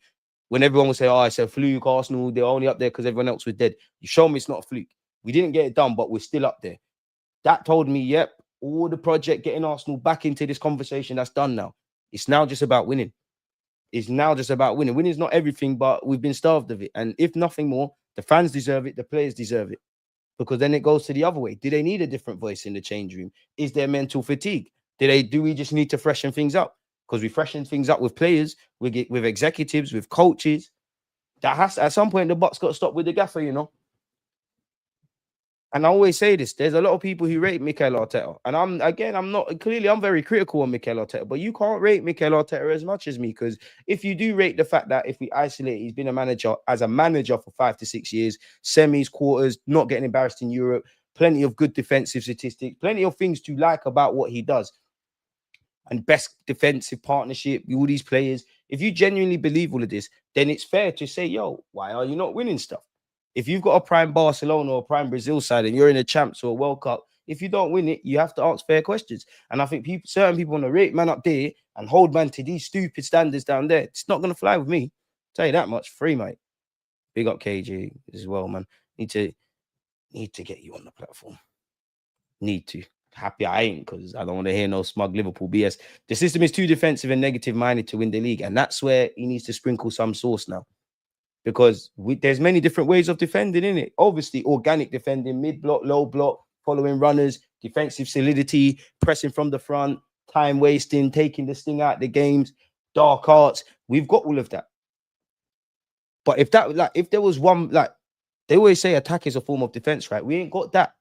when everyone would say, oh, it's a fluke, Arsenal, they're only up there because everyone else was dead. You show me it's not a fluke. We didn't get it done, but we're still up there. That told me, yep, all the project getting Arsenal back into this conversation, that's done now. It's now just about winning. It's now just about winning. Winning is not everything, but we've been starved of it. And if nothing more, the fans deserve it, the players deserve it. Because then it goes to the other way. Do they need a different voice in the change room? Is there mental fatigue? Do we just need to freshen things up? Because we freshen things up with players, with executives, with coaches. That has to, at some point, the buck's got to stop with the gaffer, And I always say this: there's a lot of people who rate Mikel Arteta, and I'm very critical on Mikel Arteta, but you can't rate Mikel Arteta as much as me, because if you do rate the fact that if we isolate, he's been a manager for 5 to 6 years, semis, quarters, not getting embarrassed in Europe, plenty of good defensive statistics, plenty of things to like about what he does. And best defensive partnership, all these players. If you genuinely believe all of this, then it's fair to say, yo, why are you not winning stuff? If you've got a prime Barcelona or a prime Brazil side and you're in a champs or a World Cup, if you don't win it, you have to ask fair questions. And I think certain people want to rate man up there and hold man to these stupid standards down there. It's not going to fly with me. I'll tell you that much. Free, mate. Big up KG as well, man. Need to get you on the platform. Need to. Happy I ain't, because I don't want to hear no smug Liverpool BS. The system is too defensive and negative-minded to win the league, and that's where he needs to sprinkle some sauce now. Because there's many different ways of defending, in it. Obviously, organic defending, mid-block, low block, following runners, defensive solidity, pressing from the front, time wasting, taking the sting out of the games, dark arts. We've got all of that. But if there was one, they always say attack is a form of defense, right? We ain't got that.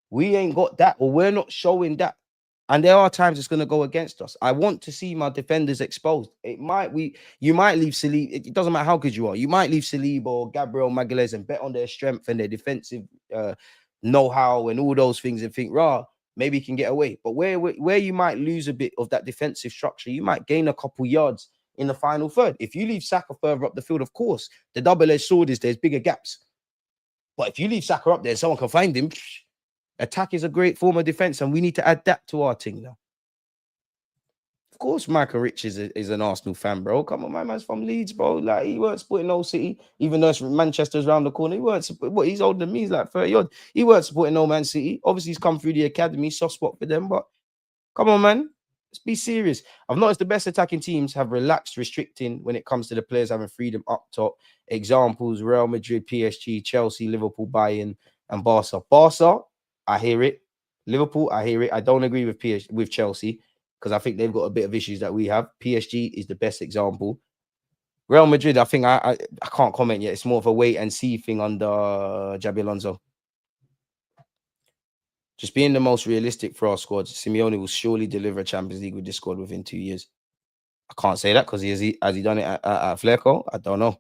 Or we're not showing that. And there are times it's going to go against us. I want to see my defenders exposed. You might leave Saliba. It doesn't matter how good you are. You might leave Saliba or Gabriel Magalhaes and bet on their strength and their defensive know-how and all those things and think, maybe he can get away. But where you might lose a bit of that defensive structure, you might gain a couple yards in the final third. If you leave Saka further up the field, of course, the double-edged sword is there's bigger gaps. But if you leave Saka up there and someone can find him, attack is a great form of defense, and we need to adapt to our thing now. Of course, Michael Rich is an Arsenal fan, bro. Come on, my man's from Leeds, bro. Like, he weren't supporting no City, even though Manchester's around the corner. He weren't what he's older than me, he's like 30 odd. He weren't supporting no Man City. Obviously, he's come through the academy, soft spot for them, but come on, man. Let's be serious. I've noticed the best attacking teams have relaxed restricting when it comes to the players having freedom up top. Examples: Real Madrid, PSG, Chelsea, Liverpool, Bayern, and Barca. Barca, I hear it. Liverpool, I hear it. I don't agree with Chelsea because I think they've got a bit of issues that we have. PSG is the best example. Real Madrid, I think I can't comment yet. It's more of a wait and see thing under Xabi Alonso. Just being the most realistic for our squad, Simeone will surely deliver a Champions League with this squad within 2 years. I can't say that because has he done it at Fleco? I don't know.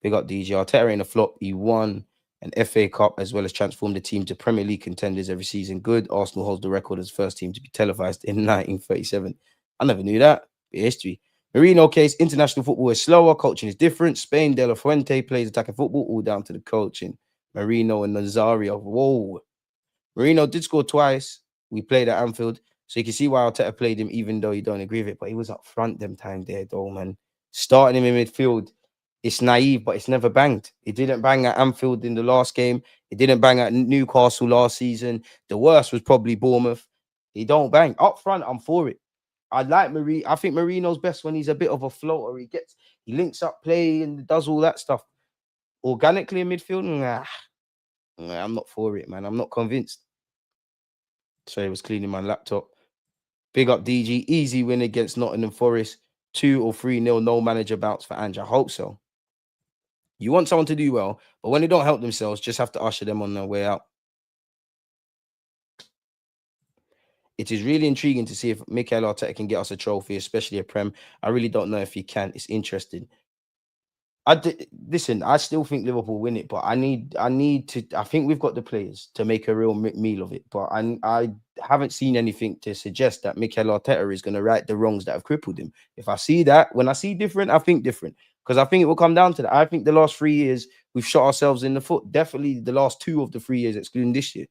Big up DJ. Arteta in a flop. He won an FA Cup as well as transformed the team to Premier League contenders every season. Good. Arsenal holds the record as first team to be televised in 1937. I never knew that. Bit of history. Mourinho case, international football is slower. Coaching is different. Spain, De La Fuente plays attacking football, all down to the coaching. Mourinho and Nazario. Whoa. Mourinho did score twice. We played at Anfield. So you can see why Arteta played him, even though you don't agree with it. But he was up front them time there, though, man. Starting him in midfield, it's naive, but it's never banged. It didn't bang at Anfield in the last game. It didn't bang at Newcastle last season. The worst was probably Bournemouth. He don't bang. Up front, I'm for it. I like Mourinho. I think Mourinho's best when he's a bit of a floater. He links up play and does all that stuff. Organically in midfield, I'm not for it, man. I'm not convinced. Sorry, I was cleaning my laptop. Big up DG. Easy win against Nottingham Forest. 2 or 3-0. No manager bounce for Ange. I hope so. You want someone to do well, but when they don't help themselves, just have to usher them on their way out. It is really intriguing to see if Mikel Arteta can get us a trophy, especially a Prem. I really don't know if he can. It's interesting. Listen, I still think Liverpool win it, but I think we've got the players to make a real meal of it. But I haven't seen anything to suggest that Mikel Arteta is going to right the wrongs that have crippled him. If I see that, when I see different, I think different. Because I think it will come down to that. I think the last 3 years, we've shot ourselves in the foot. Definitely the last 2 of the 3 years, excluding this year.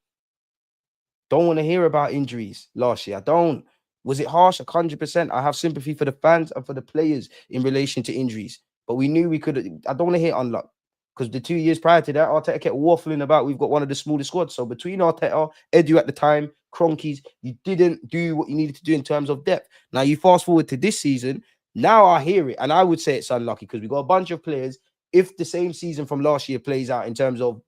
Don't want to hear about injuries last year. I don't. Was it harsh? 100%. I have sympathy for the fans and for the players in relation to injuries. But we knew we could. I don't want to hear unluck. Because the 2 years prior to that, Arteta kept waffling about we've got one of the smallest squads. So between Arteta, Edu at the time, Kroenkes, you didn't do what you needed to do in terms of depth. Now you fast forward to this season. Now I hear it. And I would say it's unlucky because we got a bunch of players. If the same season from last year plays out in terms of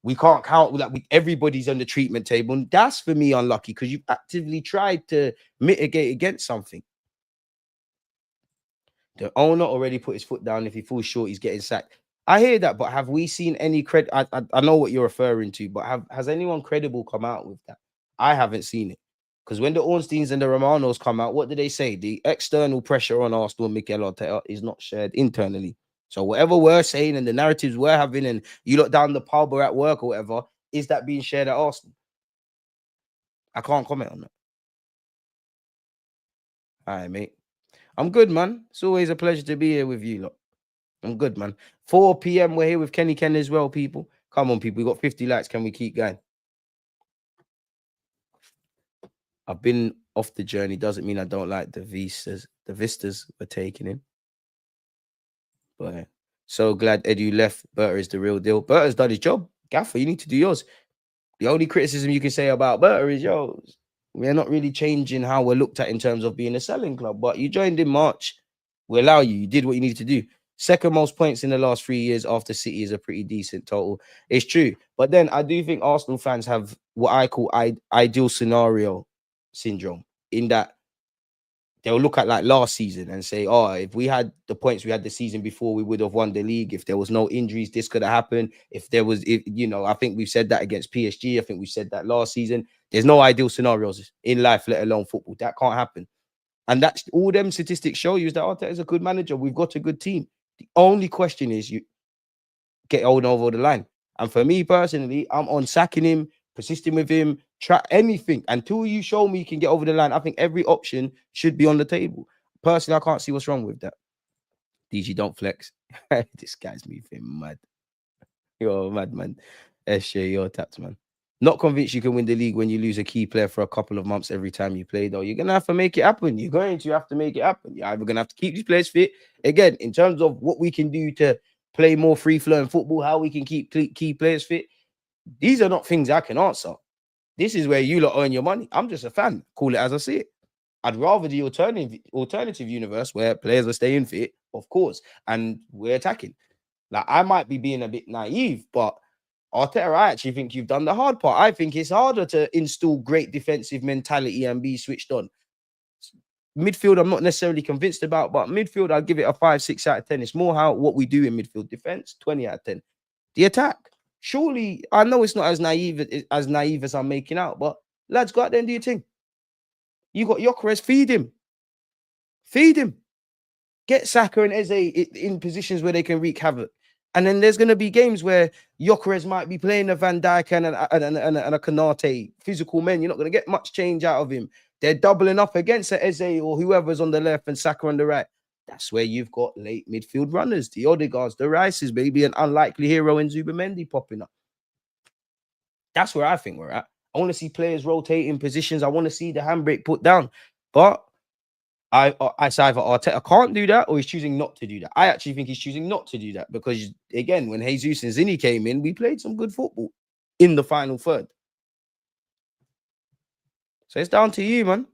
we can't count like everybody's on the treatment table. And that's for me unlucky because you've actively tried to mitigate against something. The owner already put his foot down. If he falls short, he's getting sacked. I hear that, but have we seen any credit? I know what you're referring to, but has anyone credible come out with that? I haven't seen it. Because when the Ornsteins and the Romanos come out, what do they say? The external pressure on Arsenal and Mikel Arteta is not shared internally. So whatever we're saying and the narratives we're having and you look down the pub or at work or whatever, is that being shared at Arsenal? I can't comment on that. All right, mate. I'm good, man. It's always a pleasure to be here with you, lot. I'm good, man. 4 p.m. We're here with Kenny Ken as well, people. Come on, people. We got 50 likes. Can we keep going? I've been off the journey. Doesn't mean I don't like the vistas. The vistas we're taking in. But so glad Edu left. Berta is the real deal. Berta's done his job. Gaffer, you need to do yours. The only criticism you can say about Berta is, we're not really changing how we're looked at in terms of being a selling club. But you joined in March. We allow you. You did what you needed to do. Second most points in the last 3 years after City is a pretty decent total. It's true. But then I do think Arsenal fans have what I call ideal scenario syndrome, in that they'll look at like last season and say, oh, if we had the points we had the season before, we would have won the league. If there was no injuries, this could have happened. I think we've said that against PSG. I think we said that last season. There's no ideal scenarios in life, let alone football. That can't happen. And that's all them statistics show you is that Arteta is a good manager. We've got a good team. The only question is you get on over the line. And for me personally, I'm on sacking him, persisting with him, try anything until you show me you can get over the line. I think every option should be on the table. personally, I can't see what's wrong with that. DG, don't flex. This guy's moving mad. You're a madman. SJ, you're tapped, man. Not convinced you can win the league when you lose a key player for a couple of months every time you play, though. You're going to have to make it happen. You're going to have to make it happen. You're either going to have to keep these players fit. Again, in terms of what we can do to play more free-flowing football, how we can keep key players fit, these are not things I can answer. This is where you lot earn your money. I'm just a fan. Call it as I see it. I'd rather the alternative universe where players are staying fit, of course, and we're attacking. Like, I might be being a bit naive, but Arteta, I actually think you've done the hard part. I think it's harder to install great defensive mentality and be switched on. Midfield, I'm not necessarily convinced about, but midfield, I'll give it a 5, 6 out of 10. It's more what we do in midfield. Defense, 20 out of 10. The attack, surely, I know it's not as naive as I'm making out, but lads, go out there and do your thing. You got Gyökeres, feed him. Feed him. Get Saka and Eze in positions where they can wreak havoc. And then there's going to be games where Gyökeres might be playing a Van Dijk and a Konate, physical men. You're not going to get much change out of him. They're doubling up against a Eze or whoever's on the left and Saka on the right. That's where you've got late midfield runners, the Odegaards, the Rices, maybe an unlikely hero in Zubimendi popping up. That's where I think we're at. I want to see players rotating positions. I want to see the handbrake put down. But I either Arteta can't do that or he's choosing not to do that. I actually think he's choosing not to do that because, again, when Jesus and Zinni came in, we played some good football in the final third. So it's down to you, man.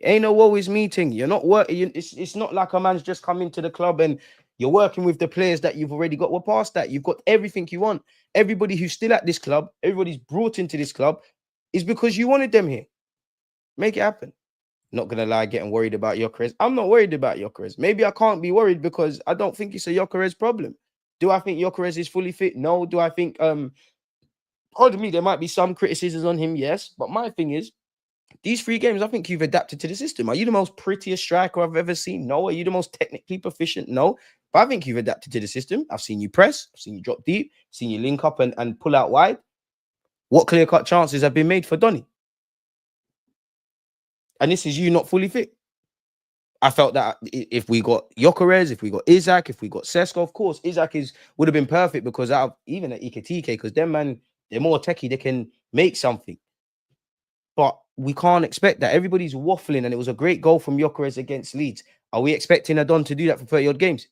Ain't no woe is meeting. You're not working. It's not like a man's just come into the club and you're working with the players that you've already got. We're past that. You've got everything you want. Everybody who's still at this club, everybody's brought into this club is because you wanted them here. Make it happen. Not gonna lie, getting worried about Gyökeres. I'm not worried about Gyökeres. Maybe I can't be worried because I don't think it's a Gyökeres problem. Do I think Gyökeres is fully fit? No. Do I think pardon me, there might be some criticisms on him, yes. But my thing is, these 3 games, I think you've adapted to the system. Are you the most prettiest striker I've ever seen? No. Are you the most technically proficient? No. But I think you've adapted to the system. I've seen you press, I've seen you drop deep, seen you link up and pull out wide. What clear-cut chances have been made for Donny? And this is you not fully fit. I felt that if we got Gyökeres, if we got Isak, if we got Sesko, of course, Isak would have been perfect because out of even at Iketike, because them, man, they're more techie, they can make something. But we can't expect that. Everybody's waffling, and it was a great goal from Gyökeres against Leeds. Are we expecting Adon to do that for 30-odd games?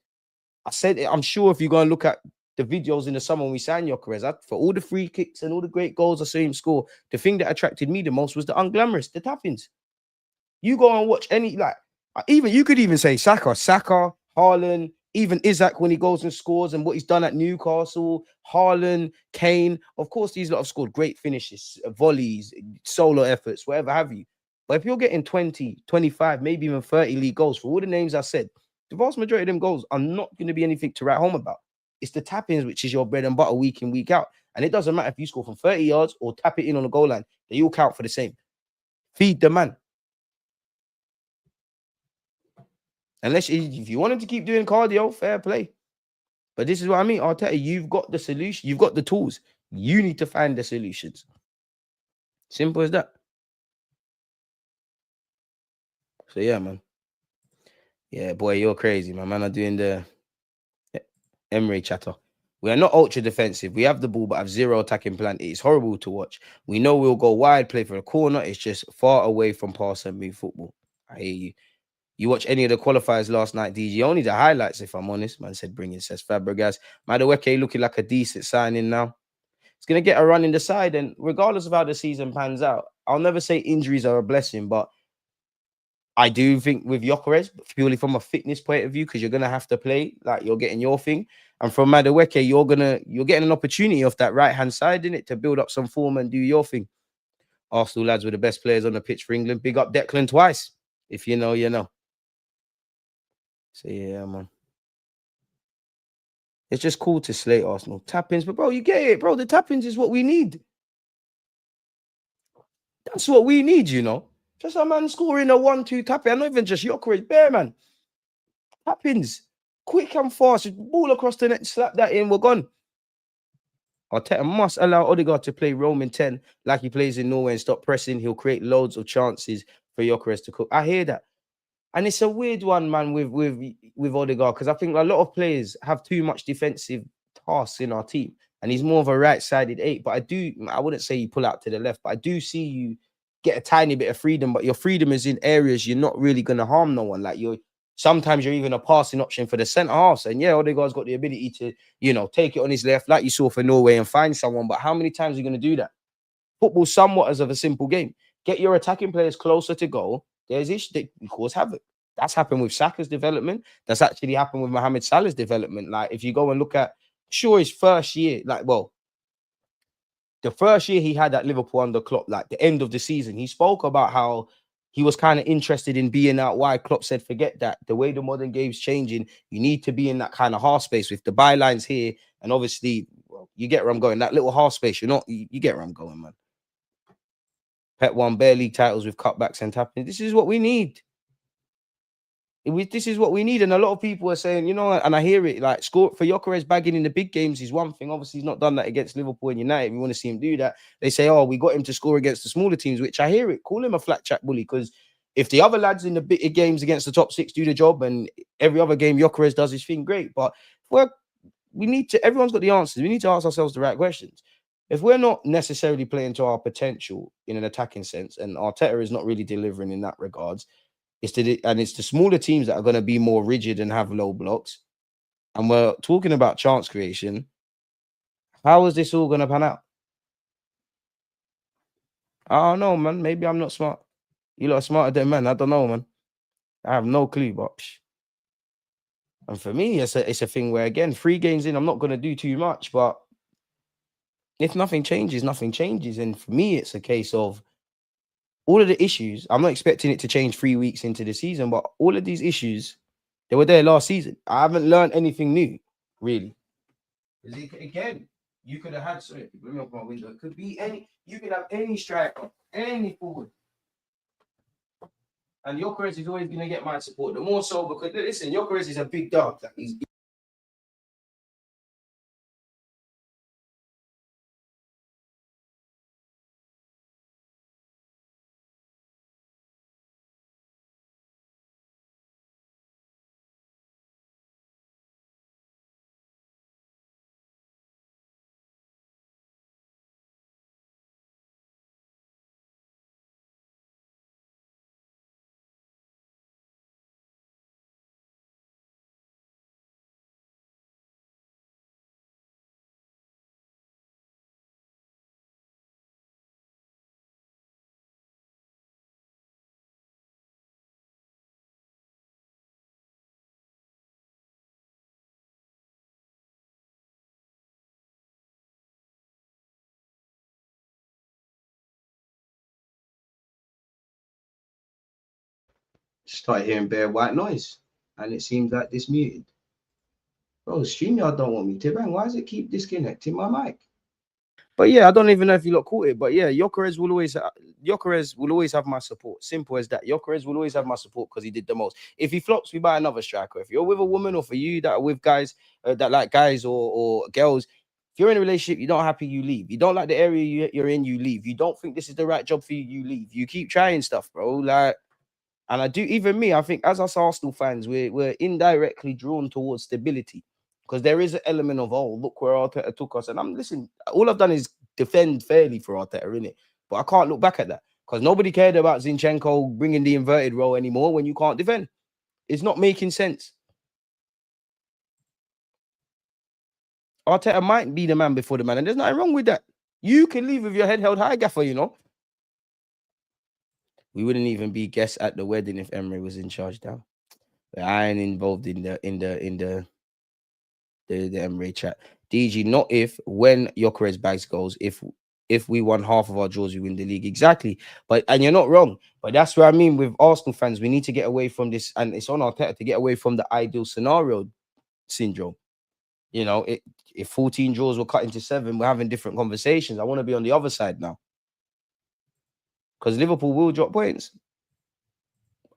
I said, I'm sure if you go and look at the videos in the summer when we signed Gyökeres, for all the free kicks and all the great goals I saw him score, the thing that attracted me the most was the unglamorous, the tap-ins. You go and watch any, like, even you could even say Saka, Haaland, even Isak when he goes and scores and what he's done at Newcastle, Haaland, Kane. Of course, these lot have scored great finishes, volleys, solo efforts, whatever have you. But if you're getting 20, 25, maybe even 30 league goals for all the names I said, the vast majority of them goals are not going to be anything to write home about. It's the tap-ins, which is your bread and butter week in, week out. And it doesn't matter if you score from 30 yards or tap it in on the goal line. They all count for the same. Feed the man. Unless if you want him to keep doing cardio, fair play. But this is what I mean, Arteta, you've got the solution. You've got the tools. You need to find the solutions. Simple as that. So, yeah, man. Yeah, boy, you're crazy, man. Man, I'm doing the Emery chatter. We are not ultra defensive. We have the ball, but have zero attacking plan. It's horrible to watch. We know we'll go wide, play for a corner. It's just far away from pass and move football. I hear you. You watch any of the qualifiers last night, DG? Only the highlights, if I'm honest. Man said, bring in says Fabregas. Madueke looking like a decent signing now. He's going to get a run in the side. And regardless of how the season pans out, I'll never say injuries are a blessing. But I do think with Gyökeres, purely from a fitness point of view, because you're going to have to play like you're getting your thing. And from Madueke, you're getting an opportunity off that right-hand side, in it, to build up some form and do your thing. Arsenal lads were the best players on the pitch for England. Big up Declan twice. If you know, you know. So, yeah, man. It's just cool to slate Arsenal. Tap-ins, but, bro, you get it, bro. The tap-ins is what we need. That's what we need, you know. Just a man scoring a 1-2 tap-in. I'm not even just Gyökeres, bare, man. Tap-ins. Quick and fast. Ball across the net, slap that in, we're gone. Arteta must allow Odegaard to play Roman 10 like he plays in Norway and stop pressing. He'll create loads of chances for Gyökeres to cook. I hear that. And it's a weird one, man, with Odegaard, because I think a lot of players have too much defensive tasks in our team, and he's more of a right-sided eight. But I wouldn't say you pull out to the left, but I do see you get a tiny bit of freedom. But your freedom is in areas you're not really going to harm no one. Like sometimes you're even a passing option for the centre half. And yeah, Odegaard's got the ability to, take it on his left, like you saw for Norway, and find someone. But how many times are you going to do that? Football somewhat as of a simple game. Get your attacking players closer to goal. There's issues that cause havoc. That's happened with Saka's development. That's actually happened with Mohamed Salah's development. Like, if you go and look at, sure, his first year, the first year he had at Liverpool under Klopp, like the end of the season, he spoke about how he was kind of interested in being out wide. Klopp said, forget that. The way the modern game's changing, you need to be in that kind of half space with the bylines here. And obviously, well, you get where I'm going. That little half space, you get where I'm going, man. Pep won bare league titles with cutbacks and tapping. This is what we need. This is what we need. And a lot of people are saying, and I hear it, like, score for Gyökeres bagging in the big games is one thing. Obviously, he's not done that against Liverpool and United. We want to see him do that. They say, oh, we got him to score against the smaller teams, which I hear it. Call him a flat chat bully, because if the other lads in the big games against the top six do the job, and every other game Gyökeres does his thing, great. But everyone's got the answers. We need to ask ourselves the right questions. If we're not necessarily playing to our potential in an attacking sense, and Arteta is not really delivering in that regards, it's the smaller teams that are going to be more rigid and have low blocks. And we're talking about chance creation. How is this all going to pan out? I don't know, man. Maybe I'm not smart. You lot are smarter than man. I don't know, man. I have no clue, but and for me, it's a thing where, again, 3 games in, I'm not going to do too much, but if nothing changes, nothing changes. And for me, it's a case of all of the issues. I'm not expecting it to change 3 weeks into the season, but all of these issues, they were there last season. I haven't learned anything new, really. Again, you could have had, sorry, let me open my window. It could be you could have any striker, any forward. And Gyökeres is always going to get my support. The more so because, listen, Gyökeres is a big dog. He's start hearing bare white noise, and it seems like this muted. Bro, StreamYard don't want me to bang. Why does it keep disconnecting my mic? But yeah, I don't even know if you lot caught it. But yeah, Gyökeres will always have my support. Simple as that. Gyökeres will always have my support because he did the most. If he flops, we buy another striker. If you're with a woman, or for you that are with guys that like guys or girls, if you're in a relationship, you're not happy, you leave. You don't like the area you're in, you leave. You don't think this is the right job for you, you leave. You keep trying stuff, bro. Like, and I do, even me, I think as us Arsenal fans, we're indirectly drawn towards stability, because there is an element of, oh, look where Arteta took us. And listen, all I've done is defend fairly for Arteta, innit? But I can't look back at that, because nobody cared about Zinchenko bringing the inverted role anymore when you can't defend. It's not making sense. Arteta might be the man before the man, and there's nothing wrong with that. You can leave with your head held high, Gaffer, We wouldn't even be guests at the wedding if Emery was in charge now. I ain't involved in the Emery chat. DG, not if, when Gyökeres bags goes. If we won half of our draws, we win the league. Exactly. And you're not wrong. But that's what I mean with Arsenal fans. We need to get away from this, and it's on Arteta to get away from the ideal scenario syndrome. If 14 draws were cut into 7, we're having different conversations. I want to be on the other side now, because Liverpool will drop points.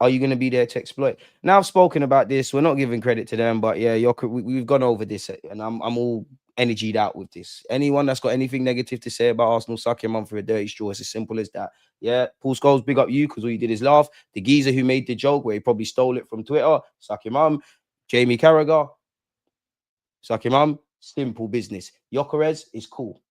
Are you going to be there to exploit? Now, I've spoken about this. We're not giving credit to them, but yeah, we've gone over this, and I'm all energied out with this. Anyone that's got anything negative to say about Arsenal, suck your mum for a dirty straw. It's as simple as that. Yeah, Paul Scholes, big up you because all you did is laugh. The geezer who made the joke where he probably stole it from Twitter, suck your mum. Jamie Carragher, suck your mum. Simple business. Gyökeres is cool.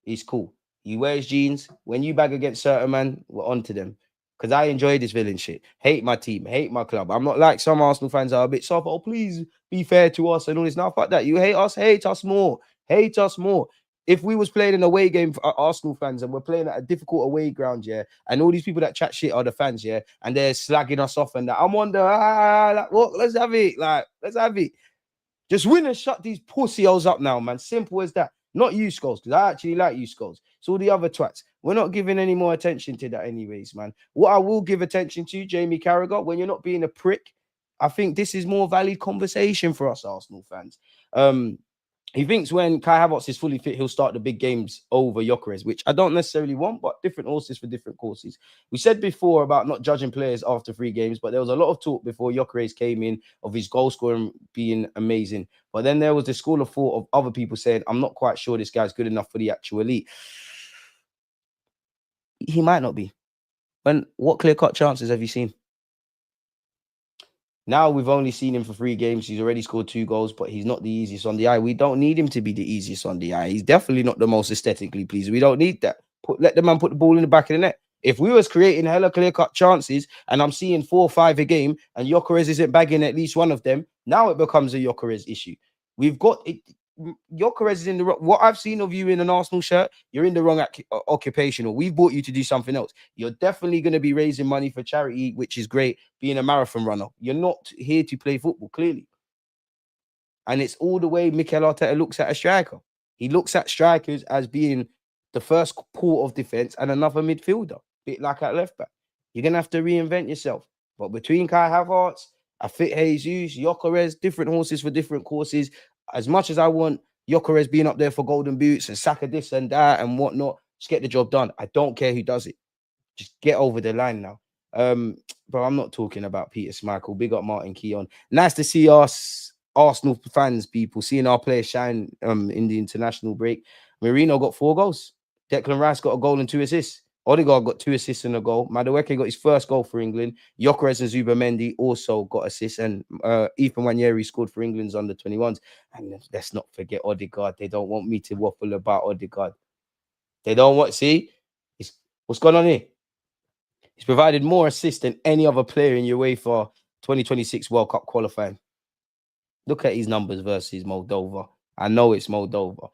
He's cool. He wears jeans. When you bag against certain man, we're on to them. Because I enjoy this villain shit. Hate my team, hate my club. I'm not like some Arsenal fans that are a bit soft. Oh, please be fair to us and all this. Now, fuck that. You hate us more. Hate us more. If we was playing an away game for Arsenal fans and we're playing at a difficult away ground, yeah, and all these people that chat shit are the fans, yeah, and they're slagging us off and that, I'm on the, like, what? Let's have it. Like, let's have it. Just win and shut these pussy holes up now, man. Simple as that. Not you, Scholes, because I actually like you, Scholes. It's all the other twats. We're not giving any more attention to that anyways, man. What I will give attention to, Jamie Carragher, when you're not being a prick, I think this is more valid conversation for us Arsenal fans. He thinks when Kai Havertz is fully fit, he'll start the big games over Gyökeres, which I don't necessarily want, but different horses for different courses. We said before about not judging players after 3 games, but there was a lot of talk before Gyökeres came in of his goal scoring being amazing. But then there was the school of thought of other people saying, I'm not quite sure this guy's good enough for the actual elite. He might not be. What clear-cut chances have you seen? Now we've only seen him for 3 games. He's already scored 2 goals, but he's not the easiest on the eye. We don't need him to be the easiest on the eye. He's definitely not the most aesthetically pleasing. We don't need that. Let the man put the ball in the back of the net. If we was creating hella clear-cut chances and I'm seeing 4 or 5 a game and Gyökeres isn't bagging at least one of them, now it becomes a Gyökeres issue. We've got it. Gyökeres is in the wrong. What I've seen of you in an Arsenal shirt, you're in the wrong occupation, or we've bought you to do something else. You're definitely going to be raising money for charity, which is great, being a marathon runner. You're not here to play football, clearly. And it's all the way Mikel Arteta looks at a striker. He looks at strikers as being the first port of defense and another midfielder, bit like at left back. You're going to have to reinvent yourself. But between Kai Havertz, a fit Jesus, Gyökeres, different horses for different courses. As much as I want Gyökeres being up there for golden boots and Saka this and that and whatnot, just get the job done. I don't care who does it. Just get over the line now. But I'm not talking about Peter Schmeichel. Big up Martin Keown. Nice to see us Arsenal fans, people, seeing our players shine in the international break. Merino got 4 goals. Declan Rice got a goal and 2 assists. Odegaard got 2 assists and a goal. Madueke got his first goal for England. Gyökeres and Zubamendi also got assists. And Ethan Nwaneri scored for England's under-21s. And let's not forget Odegaard. They don't want me to waffle about Odegaard. They don't want... See? What's going on here? He's provided more assists than any other player in UEFA 2026 World Cup qualifying. Look at his numbers versus Moldova. I know it's Moldova.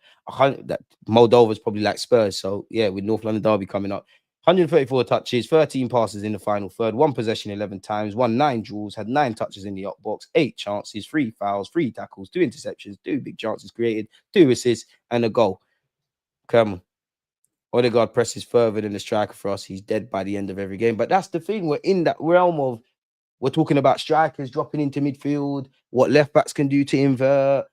Moldova's probably like Spurs. So, yeah, with North London Derby coming up. 134 touches, 13 passes in the final third, 1 possession 11 times, won 9 duels, had 9 touches in the up box, 8 chances, 3 fouls, 3 tackles, 2 interceptions, 2 big chances created, 2 assists, and a goal. Come on. Odegaard presses further than the striker for us. He's dead by the end of every game. But that's the thing. We're in that realm of, we're talking about strikers dropping into midfield, what left backs can do to invert,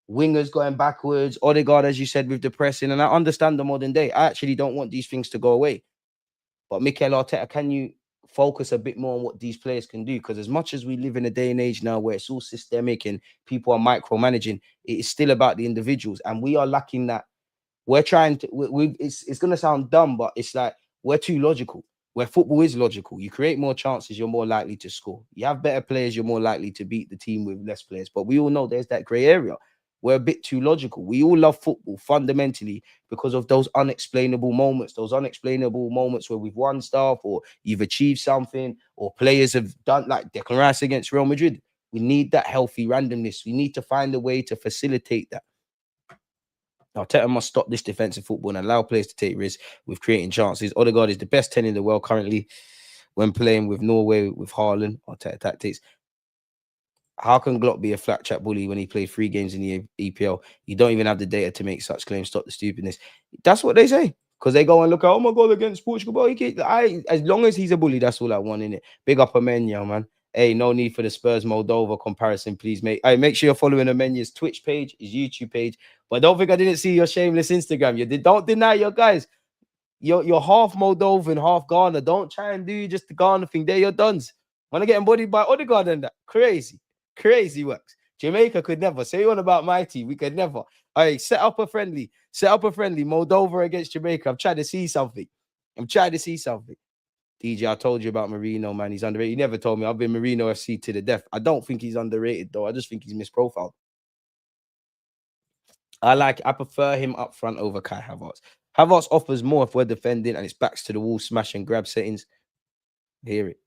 wingers going backwards, Odegaard, as you said, with the pressing. And I understand the modern day. I actually don't want these things to go away. But Mikel Arteta, can you focus a bit more on what these players can do? Because as much as we live in a day and age now where it's all systemic and people are micromanaging, it is still about the individuals. And we are lacking that. We're trying to, it's going to sound dumb, but it's like we're too logical. Where football is logical, you create more chances, you're more likely to score. You have better players, you're more likely to beat the team with less players. But we all know there's that grey area. We're a bit too logical. We all love football fundamentally because of those unexplainable moments where we've won stuff or you've achieved something or players have done, like Declan Rice against Real Madrid. We need that healthy randomness. We need to find a way to facilitate that. Arteta must stop this defensive football and allow players to take risks with creating chances. Odegaard is the best 10 in the world currently when playing with Norway with Haaland. Arteta tactics. How can Glock be a flat chat bully when he played 3 games in the EPL? You don't even have the data to make such claims. Stop the stupidness. That's what they say. Because they go and look at, oh my God, against Portugal. But as long as he's a bully, that's all I want in it. Big up Amenyo, man. Hey, no need for the Spurs Moldova comparison, please, mate. Hey, make sure you're following Amenyo's Twitch page, his YouTube page. But don't think I didn't see your shameless Instagram. Don't deny your guys. You're half Moldovan, half Ghana. Don't try and do just the Ghana thing. They're your duns. Want to get embodied by Odegaard and that. Crazy works. Jamaica could never. Say on about my team, we could never. All right, set up a friendly. Set up a friendly. Moldova against Jamaica. I'm trying to see something. I'm trying to see something. DJ, I told you about Marino, man. He's underrated. He never told me. I've been Marino FC to the death. I don't think he's underrated, though. I just think he's misprofiled. I prefer him up front over Kai Havertz. Havertz offers more if we're defending and it's backs to the wall, smash and grab settings. Hear it.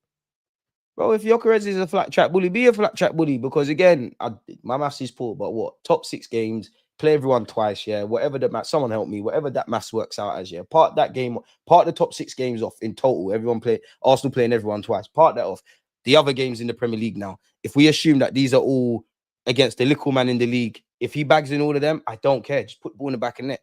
Bro, if Gyökeres is a flat track bully, be a flat track bully because again, my maths is poor, but what? Top 6 games, play everyone twice, yeah. Whatever the math, someone help me, whatever that maths works out as, yeah. Part that game, part the top 6 games off in total. Everyone play Arsenal playing everyone twice. Part that off. The other games in the Premier League now. If we assume that these are all against the little man in the league, if he bags in all of them, I don't care. Just put the ball in the back of the net.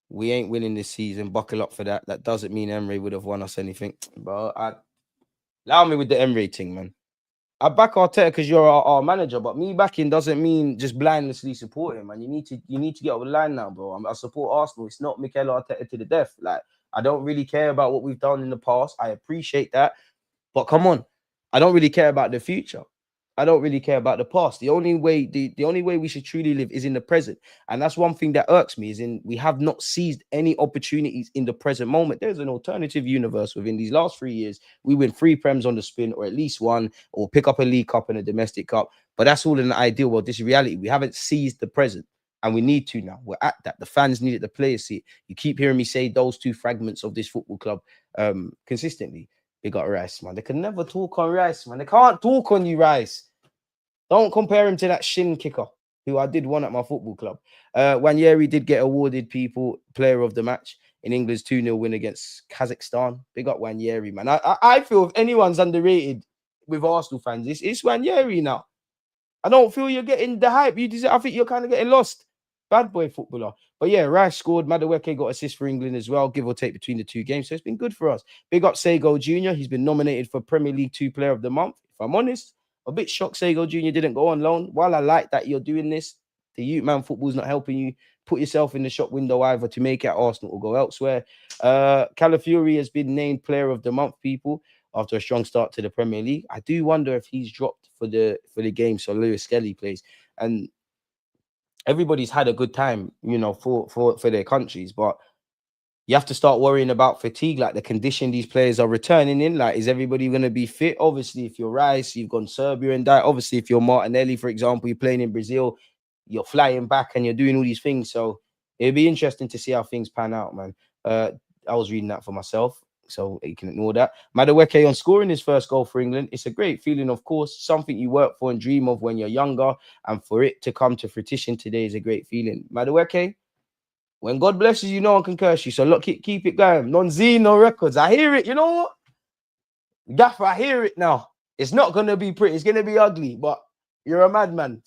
We ain't winning this season. Buckle up for that. That doesn't mean Emre would have won us anything. Bro, allow me with the Emre thing, man. I back Arteta because you're our manager, but me backing doesn't mean just blindlessly support him, man. You need to get over the line now, bro. I support Arsenal. It's not Mikel Arteta to the death. Like, I don't really care about what we've done in the past. I appreciate that. But come on. I don't really care about the future. I don't really care about the past. The only way we should truly live is in the present. And that's one thing that irks me is we have not seized any opportunities in the present moment. There's an alternative universe within these last 3 years. We win 3 Prems on the spin or at least 1 or pick up a League Cup and a domestic cup. But that's all in the ideal world. This is reality. We haven't seized the present and we need to now. We're at that. The fans need it. The players see it. You keep hearing me say those 2 fragments of this football club consistently. They got Rice, man. They can never talk on Rice, man. They can't talk on you, Rice. Don't compare him to that shin kicker who I did one at my football club. Wanyeri did get awarded player of the match in England's 2-0 win against Kazakhstan. Big up Wanyeri, man. I feel if anyone's underrated with Arsenal fans, it's Wanyeri now. I don't feel you're getting the hype. I think you're kind of getting lost. Bad boy footballer. But yeah, Rice scored. Madueke got assist for England as well, give or take between the 2 games. So it's been good for us. Big up Sego Jr. He's been nominated for Premier League 2 Player of the Month. If I'm honest, a bit shocked Sego Jr. didn't go on loan. While I like that you're doing this, the youth man football's not helping you. Put yourself in the shop window either to make it at Arsenal or go elsewhere. Calafiori has been named Player of the Month, people, after a strong start to the Premier League. I do wonder if he's dropped for the game, so lewis-skelly plays. And everybody's had a good time, you know, for their countries, but you have to start worrying about fatigue, like the condition these players are returning in. Like, is everybody going to be fit? Obviously, if you're Rice, you've gone Serbia and that. Obviously, if you're Martinelli, for example, you're playing in Brazil, you're flying back and you're doing all these things. So it'd be interesting to see how things pan out, man. I was reading that for myself, so you can ignore that. Madueke on scoring his first goal for England. It's a great feeling, of course, something you work for and dream of when you're younger. And for it to come to fruition today is a great feeling. Madueke, when God blesses you, no one can curse you. So look, keep it going. Non-Z, no records. I hear it. You know what? Gaffer, I hear it now. It's not going to be pretty. It's going to be ugly, but you're a madman.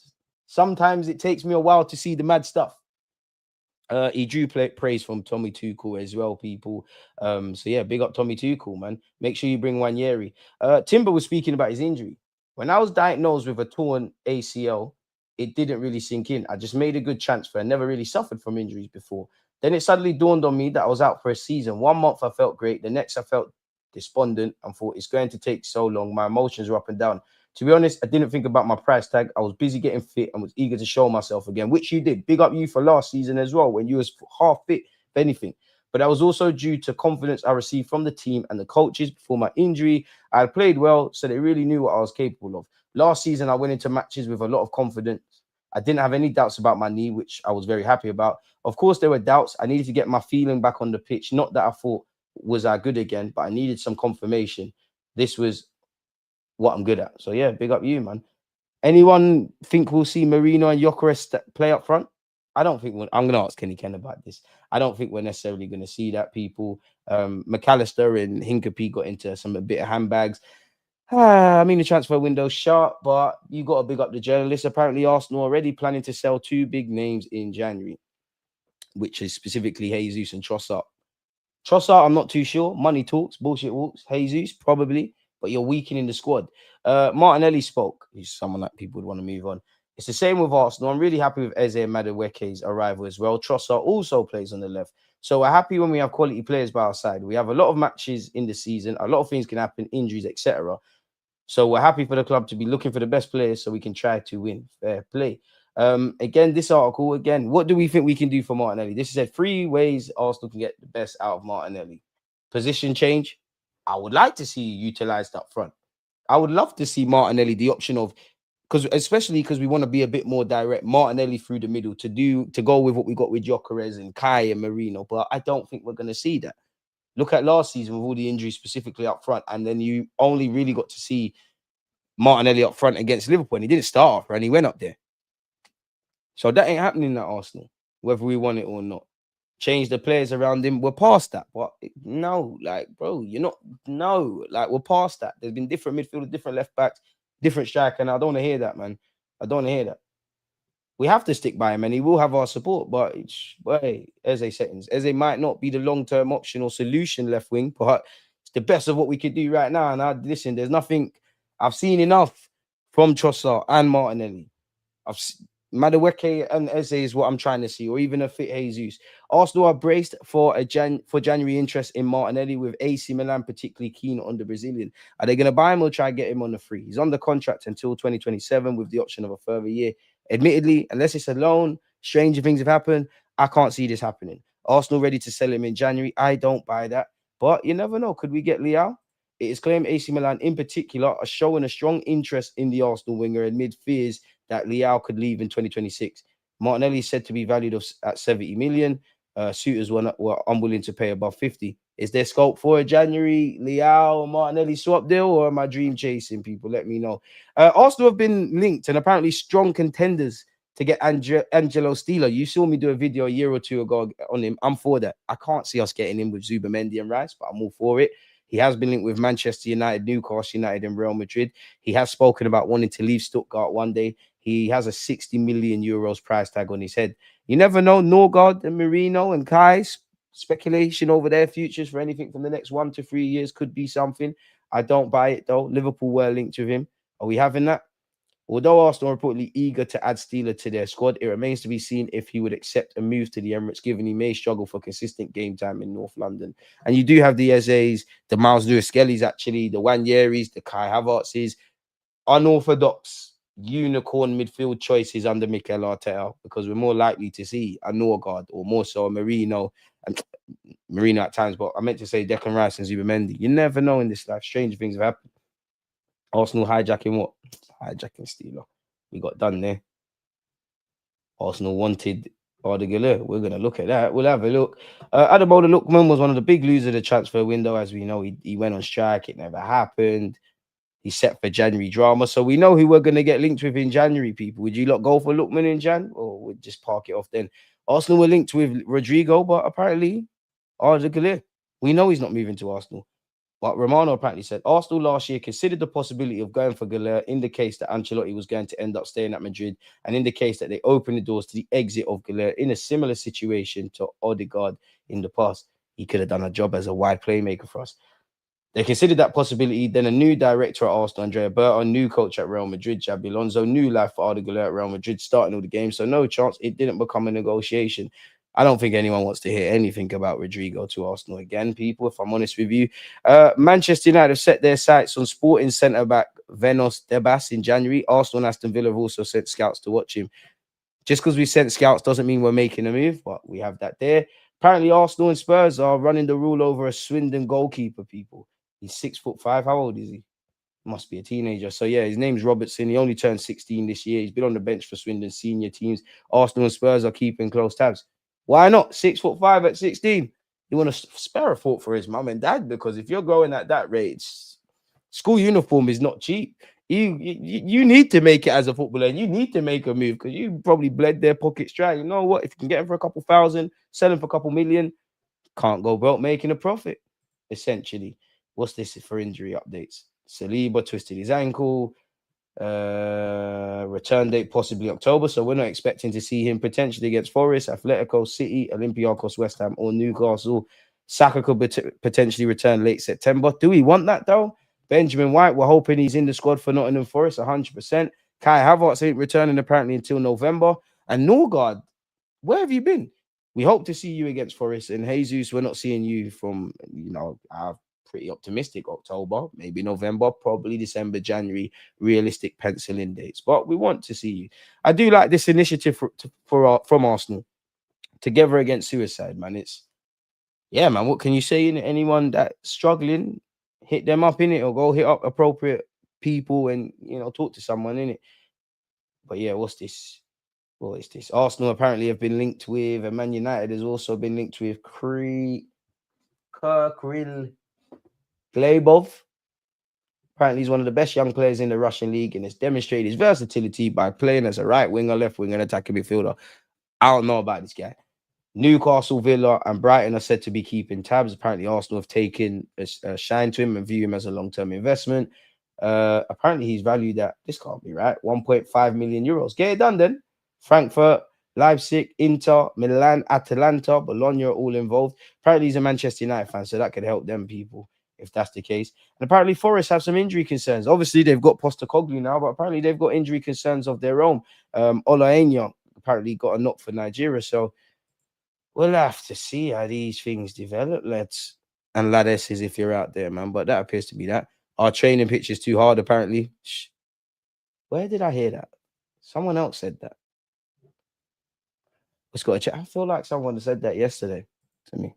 Sometimes it takes me a while to see the mad stuff. He drew praise from Tommy Tuchel as well, people. So yeah, big up Tommy Tuchel, man. Make sure you bring Wanyeri. Timber was speaking about his injury. When I was diagnosed with a torn ACL, it didn't really sink in. I just made a good transfer. I never really suffered from injuries before. Then it suddenly dawned on me that I was out for a season. 1 month I felt great. The next I felt despondent and thought it's going to take so long. My emotions were up and down. To be honest, I didn't think about my price tag. I was busy getting fit and was eager to show myself again, which you did. Big up you for last season as well, when you was half fit, if anything. But that was also due to confidence I received from the team and the coaches before my injury. I had played well, so they really knew what I was capable of. Last season, I went into matches with a lot of confidence. I didn't have any doubts about my knee, which I was very happy about. Of course, there were doubts. I needed to get my feeling back on the pitch. Not that I thought was I good again, but I needed some confirmation. This was what I'm good at. So yeah, big up you, man. Anyone think we'll see Marino and Gyökeres play up front? I don't think I'm going to ask Kenny Ken about this. I don't think we're necessarily going to see that, people. McAllister and Hincapie got into a bit of handbags. I mean, the transfer window's sharp, but you got to big up the journalists. Apparently, Arsenal already planning to sell 2 big names in January, which is specifically Jesus and Trossard. Trossard, I'm not too sure. Money talks, bullshit walks. Jesus, probably, but you're weakening the squad. Martinelli spoke. He's someone that people would want to move on. It's the same with Arsenal. I'm really happy with Eze Madueke's arrival as well. Trossard also plays on the left. So we're happy when we have quality players by our side. We have a lot of matches in the season. A lot of things can happen, injuries, etc. So we're happy for the club to be looking for the best players so we can try to win. Fair play. Again, this article, again, what do we think we can do for Martinelli? This is 3 ways Arsenal can get the best out of Martinelli. Position change. I would like to see utilized up front. I would love to see Martinelli the option of, because especially because we want to be a bit more direct, Martinelli through the middle to go with what we got with Gyökeres and Kai and Marino. But I don't think we're going to see that. Look at last season with all the injuries specifically up front, and then you only really got to see Martinelli up front against Liverpool, and he didn't start off, and he went up there. So that ain't happening at Arsenal, whether we want it or not. Change the players around him. We're past that. But no, like, bro, you're not. No, like, we're past that. There's been different midfielders, different left backs, different striker, and I don't want to hear that, man. I don't want to hear that. We have to stick by him, and he will have our support. But it's, hey, Eze settings. Eze might not be the long-term option or solution left wing, but it's the best of what we could do right now. And listen, there's nothing. I've seen enough from Trossard and Martinelli. Madueke and Eze is what I'm trying to see, or even a fit Jesus. Arsenal are braced for January interest in Martinelli, with AC Milan particularly keen on the Brazilian. Are they going to buy him or try to get him on the free? He's under contract until 2027 with the option of a further year. Admittedly, unless it's a loan, stranger things have happened. I can't see this happening. Arsenal ready to sell him in January. I don't buy that, but you never know. Could we get Leao? It is claimed AC Milan in particular are showing a strong interest in the Arsenal winger amid fears that Leao could leave in 2026. Martinelli is said to be valued at 70 million. Suitors were unwilling to pay above 50. Is there scope for a January Leao Martinelli swap deal, or am I dream chasing? People, let me know. Arsenal have been linked and apparently strong contenders to get Angelo Stiller. You saw me do a video a year or two ago on him. I'm for that. I can't see us getting him with Zubamendi and Rice, but I'm all for it. He has been linked with Manchester United, Newcastle United, and Real Madrid. He has spoken about wanting to leave Stuttgart one day. He has a 60 million euros price tag on his head. You never know. Norgard and Marino and Kai, speculation over their futures for anything from the next 1 to 3 years could be something. I don't buy it, though. Liverpool were linked with him. Are we having that? Although Arsenal are reportedly eager to add Steeler to their squad, it remains to be seen if he would accept a move to the Emirates, given he may struggle for consistent game time in North London. And you do have the Ezes, the Miles Lewis-Skellys, actually, the Wanyeris, the Kai Havertzes, unorthodox unicorn midfield choices under Mikel Arteta, because we're more likely to see a Norgard or more so a Marino, and Marino at times, but I meant to say Declan Rice and Zubamendi. You never know in this life. Strange things have happened. Arsenal hijacking what? Hijacking Steeler. We got done there. Arsenal wanted Arda Güler. We're going to look at that. We'll have a look. Ademola Lookman was one of the big losers of the transfer window. As we know, he went on strike. It never happened. He's set for January drama. So we know who we're going to get linked with in January, people. Would you lot go for Lookman in Jan? Or we'll just park it off then? Arsenal were linked with Rodrigo, but apparently Arda Güler. We know he's not moving to Arsenal. But Romano apparently said Arsenal last year considered the possibility of going for Güler in the case that Ancelotti was going to end up staying at Madrid, and in the case that they opened the doors to the exit of Güler in a similar situation to Odegaard in the past. He could have done a job as a wide playmaker for us. They considered that possibility. Then a new director at Arsenal, Andrea Berta, new coach at Real Madrid, Xabi Alonso, new life for Arda Güler at Real Madrid, starting all the games. So no chance. It didn't become a negotiation. I don't think anyone wants to hear anything about Rodrigo to Arsenal again, people, if I'm honest with you. Manchester United have set their sights on sporting centre-back Venos Debas in January. Arsenal and Aston Villa have also sent scouts to watch him. Just because we sent scouts doesn't mean we're making a move, but we have that there. Apparently, Arsenal and Spurs are running the rule over a Swindon goalkeeper, people. He's 6'5". How old is he? Must be a teenager. So, yeah, his name's Robertson. He only turned 16 this year. He's been on the bench for Swindon senior teams. Arsenal and Spurs are keeping close tabs. Why not? 6'5" at 16. You want to spare a thought for his mum and dad, because if you're growing at that rate, school uniform is not cheap. You need to make it as a footballer, and you need to make a move, because you probably bled their pockets dry. You know what? If you can get him for a couple thousand, sell him for a couple million, can't go broke making a profit, essentially. What's this for injury updates? Saliba twisted his ankle. Return date possibly October, so we're not expecting to see him potentially against Forest, Atletico, City, Olympiacos, West Ham, or Newcastle. Saka could potentially return late September. Do we want that though? Benjamin White, we're hoping he's in the squad for Nottingham Forest, 100%. Kai Havertz ain't returning apparently until November. And Norgard, where have you been? We hope to see you against Forest. And Jesus, we're not seeing you from, our pretty optimistic. October, maybe November, probably December, January, realistic pencil-in dates. But we want to see you. I do like this initiative from Arsenal, together against suicide, man. It's yeah, man. What can you say? Anyone that's struggling, hit them up in it, or go hit up appropriate people and talk to someone in it. But yeah, what's this? What is this? Arsenal apparently have been linked with, and Man United has also been linked with Kiril Glebov. Apparently, he's one of the best young players in the Russian league and has demonstrated his versatility by playing as a right winger, left winger, and attacking midfielder. I don't know about this guy. Newcastle, Villa, and Brighton are said to be keeping tabs. Apparently, Arsenal have taken a shine to him and view him as a long-term investment. Apparently, he's valued at, this can't be right, 1.5 million euros. Get it done then. Frankfurt, Leipzig, Inter, Milan, Atalanta, Bologna are all involved. Apparently, he's a Manchester United fan, so that could help them people if that's the case. And apparently, Forest have some injury concerns. Obviously, they've got Postecoglou now, but apparently, they've got injury concerns of their own. Olaenya apparently got a knock for Nigeria, so we'll have to see how these things develop, lads and ladesses, if you're out there, man. But that appears to be that. Our training pitch is too hard, apparently. Where did I hear that? Someone else said that. Let's go check. I feel like someone said that yesterday to me.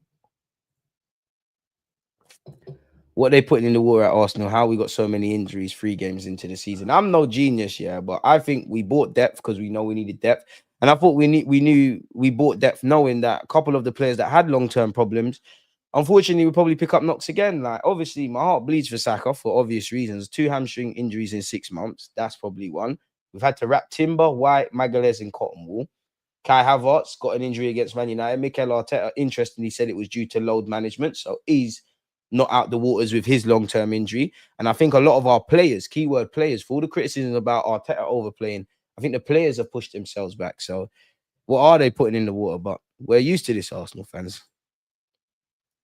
What they putting in the water at Arsenal, how we got so many injuries 3 games into the season. I'm no genius, yeah, but I think we bought depth because we know we needed depth. And I thought we knew we bought depth knowing that a couple of the players that had long-term problems, unfortunately, we probably pick up knocks again. Like, obviously, my heart bleeds for Saka for obvious reasons. 2 hamstring injuries in 6 months. That's probably one. We've had to wrap Timber, White, Magalhaes, and Cotton Wool. Kai Havertz got an injury against Man United. Mikel Arteta, interestingly, said it was due to load management. So he's not out the waters with his long-term injury. And I think a lot of our players, keyword players, for all the criticism about Arteta overplaying, I think the players have pushed themselves back. So what are they putting in the water? But we're used to this, Arsenal fans.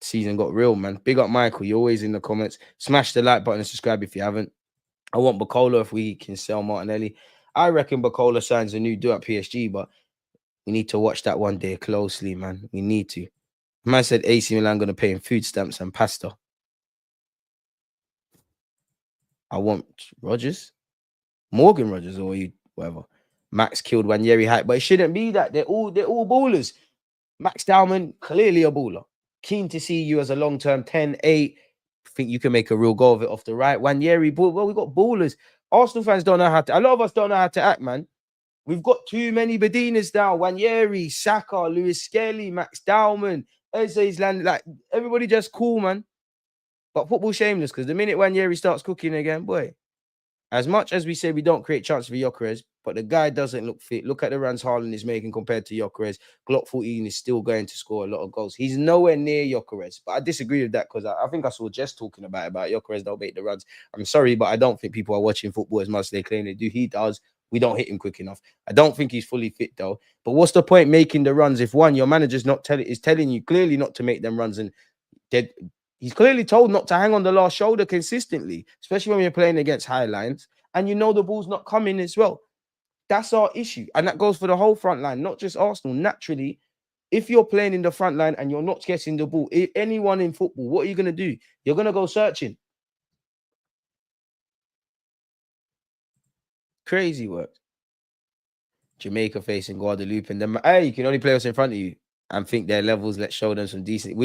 Season got real, man. Big up Michael. You're always in the comments. Smash the like button and subscribe if you haven't. I want Bacola if we can sell Martinelli. I reckon Bacola signs a new deal at PSG, but we need to watch that one day closely, man. We need to. Man said AC Milan going to pay him food stamps and pasta. I want Rogers, Morgan Rogers, or you, whatever. Max killed Wanyeri hype, but it shouldn't be that. They're all ballers. Max Dowman, clearly a baller. Keen to see you as a long-term 10-8. Think you can make a real goal of it off the right. Wanyeri, well, we got ballers. Arsenal fans don't know how to. A lot of us don't know how to act, man. We've got too many Bedinas down. Wanyeri, Saka, lewis-skelly, Max Dowman, Eze's landed. Like, everybody just cool, man. But football shameless, because the minute Wanyeri starts cooking again, boy, as much as we say we don't create chances for Gyökeres, but the guy doesn't look fit. Look at the runs Haaland is making compared to Gyökeres. Glock 14 is still going to score a lot of goals. He's nowhere near Gyökeres, but I disagree with that because I think I saw Jess talking about Gyökeres don't make the runs. I'm sorry, but I don't think people are watching football as much as they claim they do. He does. We don't hit him quick enough. I don't think he's fully fit though. But what's the point making the runs if one, your manager's telling you clearly not to make them runs, and he's clearly told not to hang on the last shoulder consistently, especially when you're playing against high lines and you know the ball's not coming as well. That's our issue. And that goes for the whole front line, not just Arsenal. Naturally, if you're playing in the front line and you're not getting the ball, anyone in football, what are you going to do? You're going to go searching. Crazy work. Jamaica facing Guadeloupe, and then hey, you can only play us in front of you and think their levels. Let's show them some decent.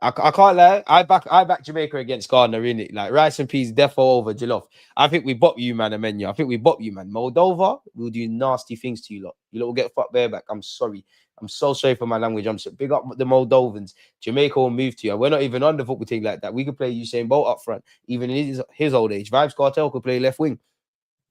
I can't lie. I back Jamaica against Ghana in it. Like rice and peas, defo over jollof. I think we bop you, man. Menu. I think we bop you, man. Moldova will do nasty things to you lot. You lot will get fucked bareback. I'm sorry. I'm so sorry for my language. I'm so big up the Moldovans. Jamaica will move to you. We're not even on the football team like that. We could play Usain Bolt up front, even in his old age. Vibes Cartel could play left wing.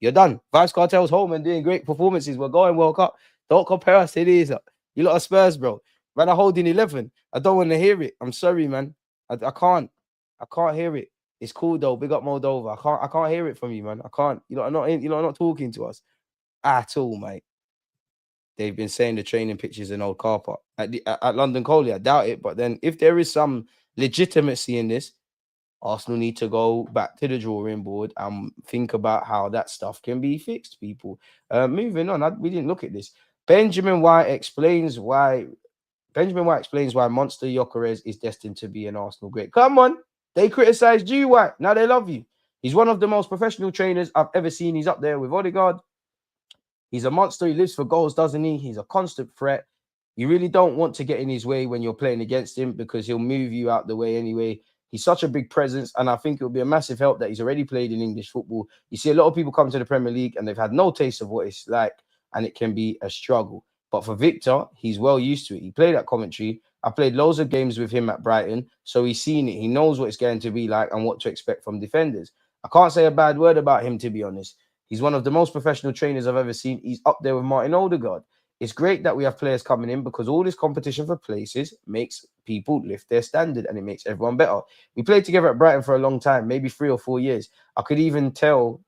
You're done. Vibes Cartel's home and doing great performances. We're going World Cup. Don't compare us to these. You lot are Spurs, bro. Man, I hold in 11. I don't want to hear it. I'm sorry, man. I can't. I can't hear it. It's cool though. Big up Moldova. I can't hear it from you, man. I can't. You lot are not talking to us at all, mate. They've been saying the training pitches an old car park at London Coley. I doubt it. But then if there is some legitimacy in this, Arsenal need to go back to the drawing board and think about how that stuff can be fixed, people. Moving on, we didn't look at this. Benjamin White explains why Monster Gyökeres is destined to be an Arsenal great. Come on, They criticized you, White. Now they love you. He's one of the most professional trainers I've ever seen. He's up there with Odegaard. He's a monster. He lives for goals, doesn't he? He's a constant threat. You really don't want to get in his way when you're playing against him because he'll move you out the way anyway. He's such a big presence, and I think it'll be a massive help that he's already played in English football. You see a lot of people come to the Premier League and they've had no taste of what it's like, and it can be a struggle. But for Victor, he's well used to it. He played at Coventry. I played loads of games with him at Brighton, so he's seen it. He knows what it's going to be like and what to expect from defenders. I can't say a bad word about him, to be honest. He's one of the most professional trainers I've ever seen. He's up there with Martin Odegaard. It's great that we have players coming in because all this competition for places makes people lift their standard and it makes everyone better. We played together at Brighton for a long time, maybe 3 or 4 years. I could even tell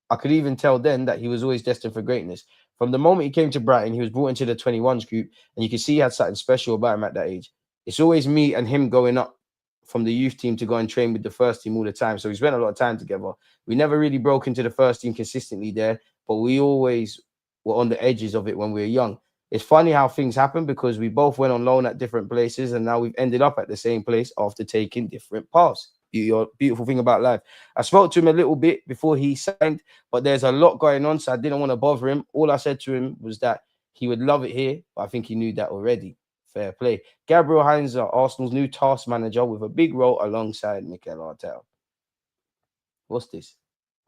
then that he was always destined for greatness. From the moment he came to Brighton, he was brought into the 21s group, and you can see he had something special about him at that age. It's always me and him going up from the youth team to go and train with the first team all the time. So we spent a lot of time together. We never really broke into the first team consistently there, but we always were on the edges of it when we were young. It's funny how things happen because we both went on loan at different places and now we've ended up at the same place after taking different paths. Beautiful thing about life. I spoke to him a little bit before he signed, but there's a lot going on, so I didn't want to bother him. All I said to him was that he would love it here, but I think he knew that already. Fair play. Gabriel Heinze, Arsenal's new task manager with a big role alongside Mikel Arteta. What's this?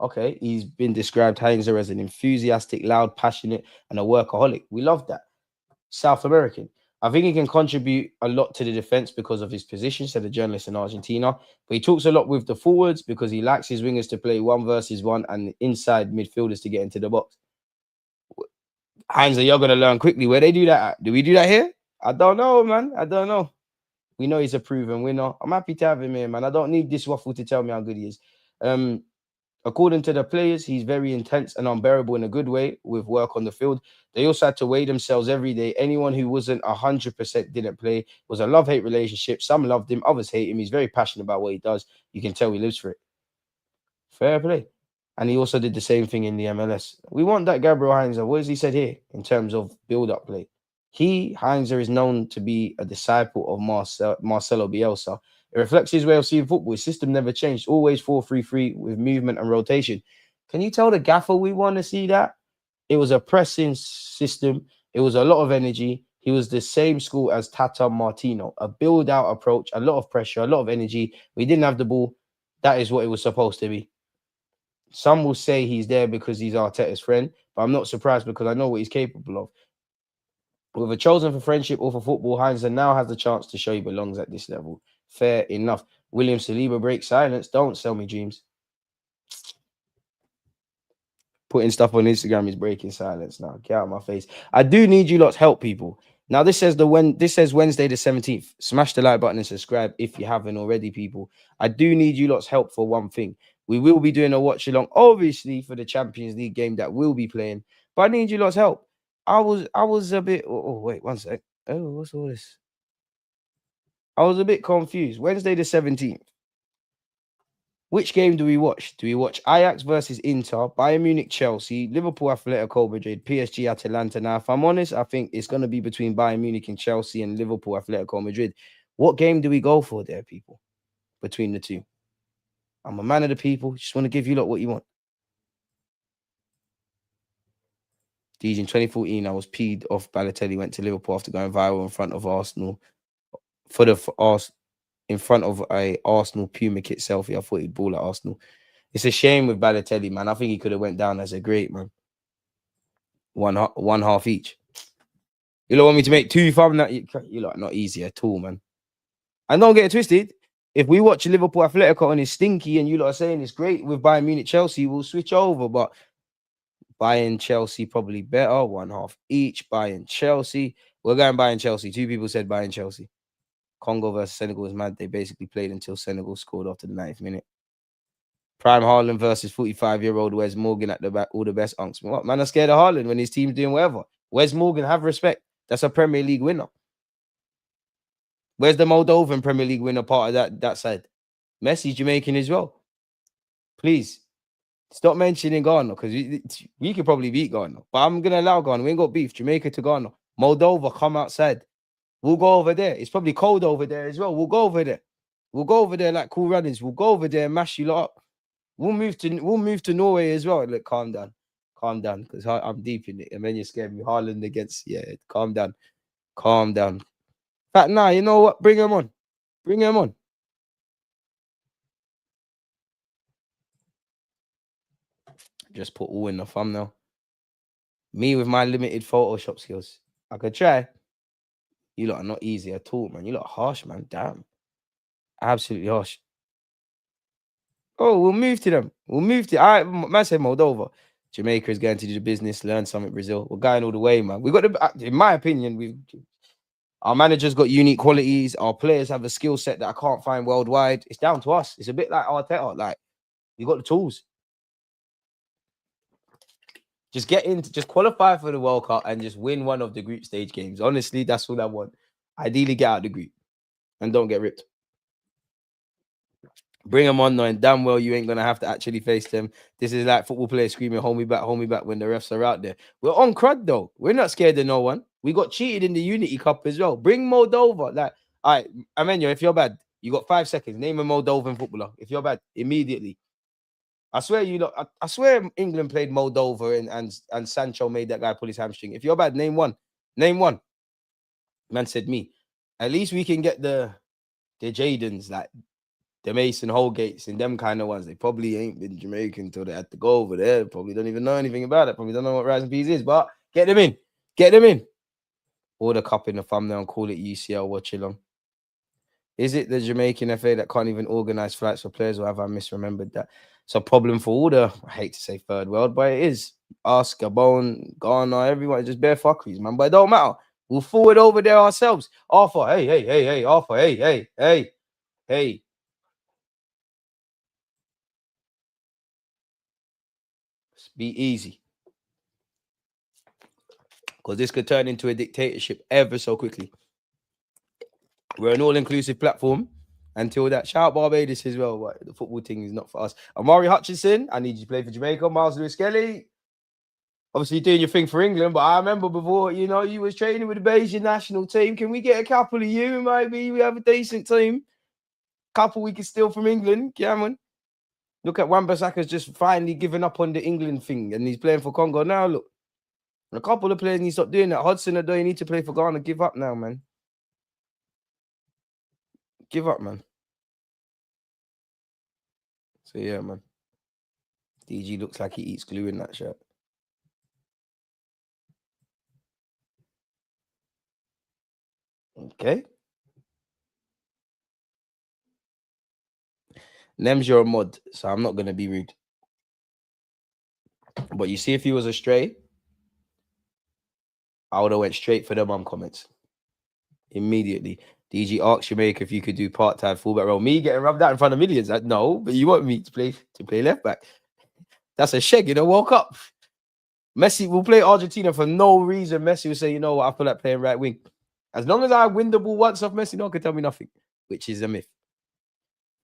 Okay, he's been described, Heinze, as an enthusiastic, loud, passionate, and a workaholic. We love that. South American. I think he can contribute a lot to the defense because of his position, said the journalist in Argentina. But he talks a lot with the forwards because he likes his wingers to play 1 versus 1 and inside midfielders to get into the box. Heinze, you're going to learn quickly where they do that at. Do we do that here? I don't know, man. I don't know. We know he's a proven winner. I'm happy to have him here, man. I don't need this waffle to tell me how good he is. According to the players, he's very intense and unbearable in a good way with work on the field. They also had to weigh themselves every day. Anyone who wasn't 100% didn't play. It was a love-hate relationship. Some loved him, others hate him. He's very passionate about what he does. You can tell he lives for it. Fair play. And he also did the same thing in the MLS. We want that Gabriel Heinze. What has he said here in terms of build-up play? Heinze, is known to be a disciple of Marcelo Bielsa. It reflects his way of seeing football. His system never changed. Always 4-3-3 with movement and rotation. Can you tell the gaffer we want to see that? It was a pressing system. It was a lot of energy. He was the same school as Tata Martino. A build-out approach, a lot of pressure, a lot of energy. We didn't have the ball. That is what it was supposed to be. Some will say he's there because he's Arteta's friend, but I'm not surprised because I know what he's capable of. Whether chosen for friendship or for football, Heinze now has the chance to show he belongs at this level. Fair enough. William Saliba breaks silence. Don't sell me dreams. Putting stuff on Instagram is breaking silence now. Get out of my face. I do need you lot's help, people. Now, this says Wednesday the 17th. Smash the like button and subscribe if you haven't already, people. I do need you lot's help for one thing. We will be doing a watch along, obviously, for the Champions League game that we'll be playing. But I need you lot's help. I was a bit. Oh, wait, one sec. Oh, what's all this? I was a bit confused. Wednesday the 17th. Which game do we watch? Do we watch Ajax versus Inter, Bayern Munich, Chelsea, Liverpool, Atletico Madrid, PSG, Atalanta? Now, if I'm honest, I think it's going to be between Bayern Munich and Chelsea and Liverpool, Atletico Madrid. What game do we go for there, people, between the two? I'm a man of the people. Just want to give you lot what you want. DJ, in 2014, I was peed off Balotelli, went to Liverpool after going viral in front of Arsenal. In front of a Arsenal Puma kit selfie. I thought he'd ball at Arsenal. It's a shame with Balotelli, man. I think he could have went down as a great, man. One half each. You don't want me to make 2 from that? You're like not easy at all, man. And don't get it twisted. If we watch Liverpool Atletico and it's stinky and you lot are saying it's great with Bayern Munich Chelsea, we'll switch over. But Bayern Chelsea probably better. One half each. Bayern Chelsea. We're going Bayern Chelsea. 2 people said Bayern Chelsea. Congo versus Senegal was mad. They basically played until Senegal scored after the 9th minute. Prime Haaland versus 45-year-old Wes Morgan at the back. All the best unks. What, man, are scared of Haaland when his team's doing whatever. Wes Morgan, have respect. That's a Premier League winner. Where's the Moldovan Premier League winner part of that side? Messi, Jamaican as well. Please, stop mentioning Ghana because we could probably beat Ghana. But I'm going to allow Ghana. We ain't got beef. Jamaica to Ghana. Moldova, come outside. We'll go over there. It's probably cold over there as well. We'll go over there. We'll go over there like Cool Runnings. We'll go over there and mash you lot up. We'll move to Norway as well. Look, calm down, because I'm deep in it. And then you scared me. Haaland against calm down. But nah, you know what? Bring him on. Just put all in the thumbnail. Me with my limited Photoshop skills. I could try. You lot are not easy at all, man. You lot are harsh, man. Damn. Absolutely harsh. Oh, we'll move to them. All right, man said Moldova. Jamaica is going to do the business, learn something, Brazil. We're going all the way, man. We got in my opinion, our manager's got unique qualities. Our players have a skill set that I can't find worldwide. It's down to us. It's a bit like Arteta. Like, you got the tools. Just qualify for the World Cup and just win one of the group stage games. Honestly, that's what I want. Ideally, get out of the group and don't get ripped. Bring them on, knowing damn well you ain't going to have to actually face them. This is like football players screaming, hold me back, when the refs are out there. We're on crud, though. We're not scared of no one. We got cheated in the Unity Cup as well. Bring Moldova. Like, all right, Amenyo, if you're bad, you got 5 seconds. Name a Moldovan footballer. If you're bad, immediately. I swear England played Moldova and Sancho made that guy pull his hamstring. If you're bad, name one. Man said me. At least we can get the Jadens, like the Mason Holgates and them kind of ones. They probably ain't been Jamaican until they had to go over there. Probably don't even know anything about it. Probably don't know what Rising Peas is, but get them in. Order cup in the thumbnail and call it UCL watch along. Is it the Jamaican FA that can't even organize flights for players, or have I misremembered that? It's a problem for all the, I hate to say third world, but it is. Us, Gabon, Ghana, everyone, just bare fuckeries, man. But it don't matter. We'll forward over there ourselves. Arthur, hey. Arthur, hey. Just be easy. Because this could turn into a dictatorship ever so quickly. We're an all-inclusive platform until that. Shout out Barbados as well, but the football thing is not for us. Amari Hutchinson, I need you to play for Jamaica. Miles Lewis-Skelly, obviously doing your thing for England, but I remember before, you was training with the Bayesian national team. Can we get a couple of you? Maybe we have a decent team. Couple we can steal from England. Come on. Look at Wan-Bissaka's just finally given up on the England thing, and he's playing for Congo now. Look, a couple of players need to stop doing that. Hudson-Odoi need to play for Ghana. Give up now, man. Give up, man. So, yeah, man. DG looks like he eats glue in that shirt. Okay. Nems, you're a mod, so I'm not going to be rude. But you see, if he was a stray, I would have went straight for the mum comments. Immediately. DG asked Jamaica if you could do part-time fullback role. Me getting rubbed out in front of millions. No, but you want me to play left back. That's a shag in the World Cup. Messi will play Argentina for no reason. Messi will say, you know what, I feel like playing right wing. As long as I win the ball once off Messi, no one can tell me nothing, which is a myth.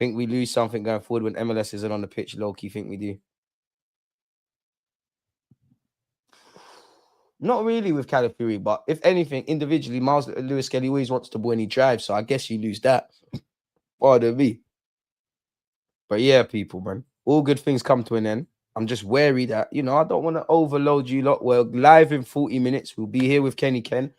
Think we lose something going forward when MLS isn't on the pitch. Low-key think we do. Not really with Calipari, but if anything, individually, Miles Lewis-Skelly always wants to ball and he drives, so I guess you lose that. Pardon me. But yeah, people, man, all good things come to an end. I'm just wary that, I don't want to overload you lot. We're live in 40 minutes. We'll be here with Kenny Ken.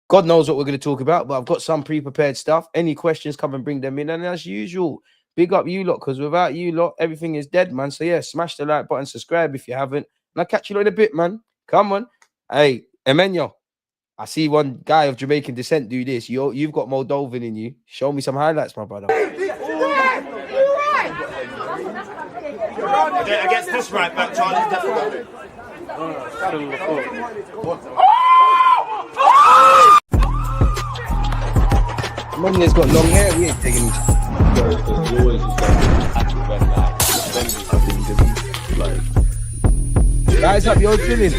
God knows what we're going to talk about, but I've got some pre-prepared stuff. Any questions, come and bring them in. And as usual, big up you lot, because without you lot, everything is dead, man. So yeah, smash the like button, subscribe if you haven't. And I'll catch you lot in a bit, man. Come on. Hey, Emmanuel, I see one guy of Jamaican descent do this. You've got Moldovan in you. Show me some highlights, my brother. Against this right back, Charlie, definitely. Manya's got long hair. We ain't taking his. Guys up, you're chilling.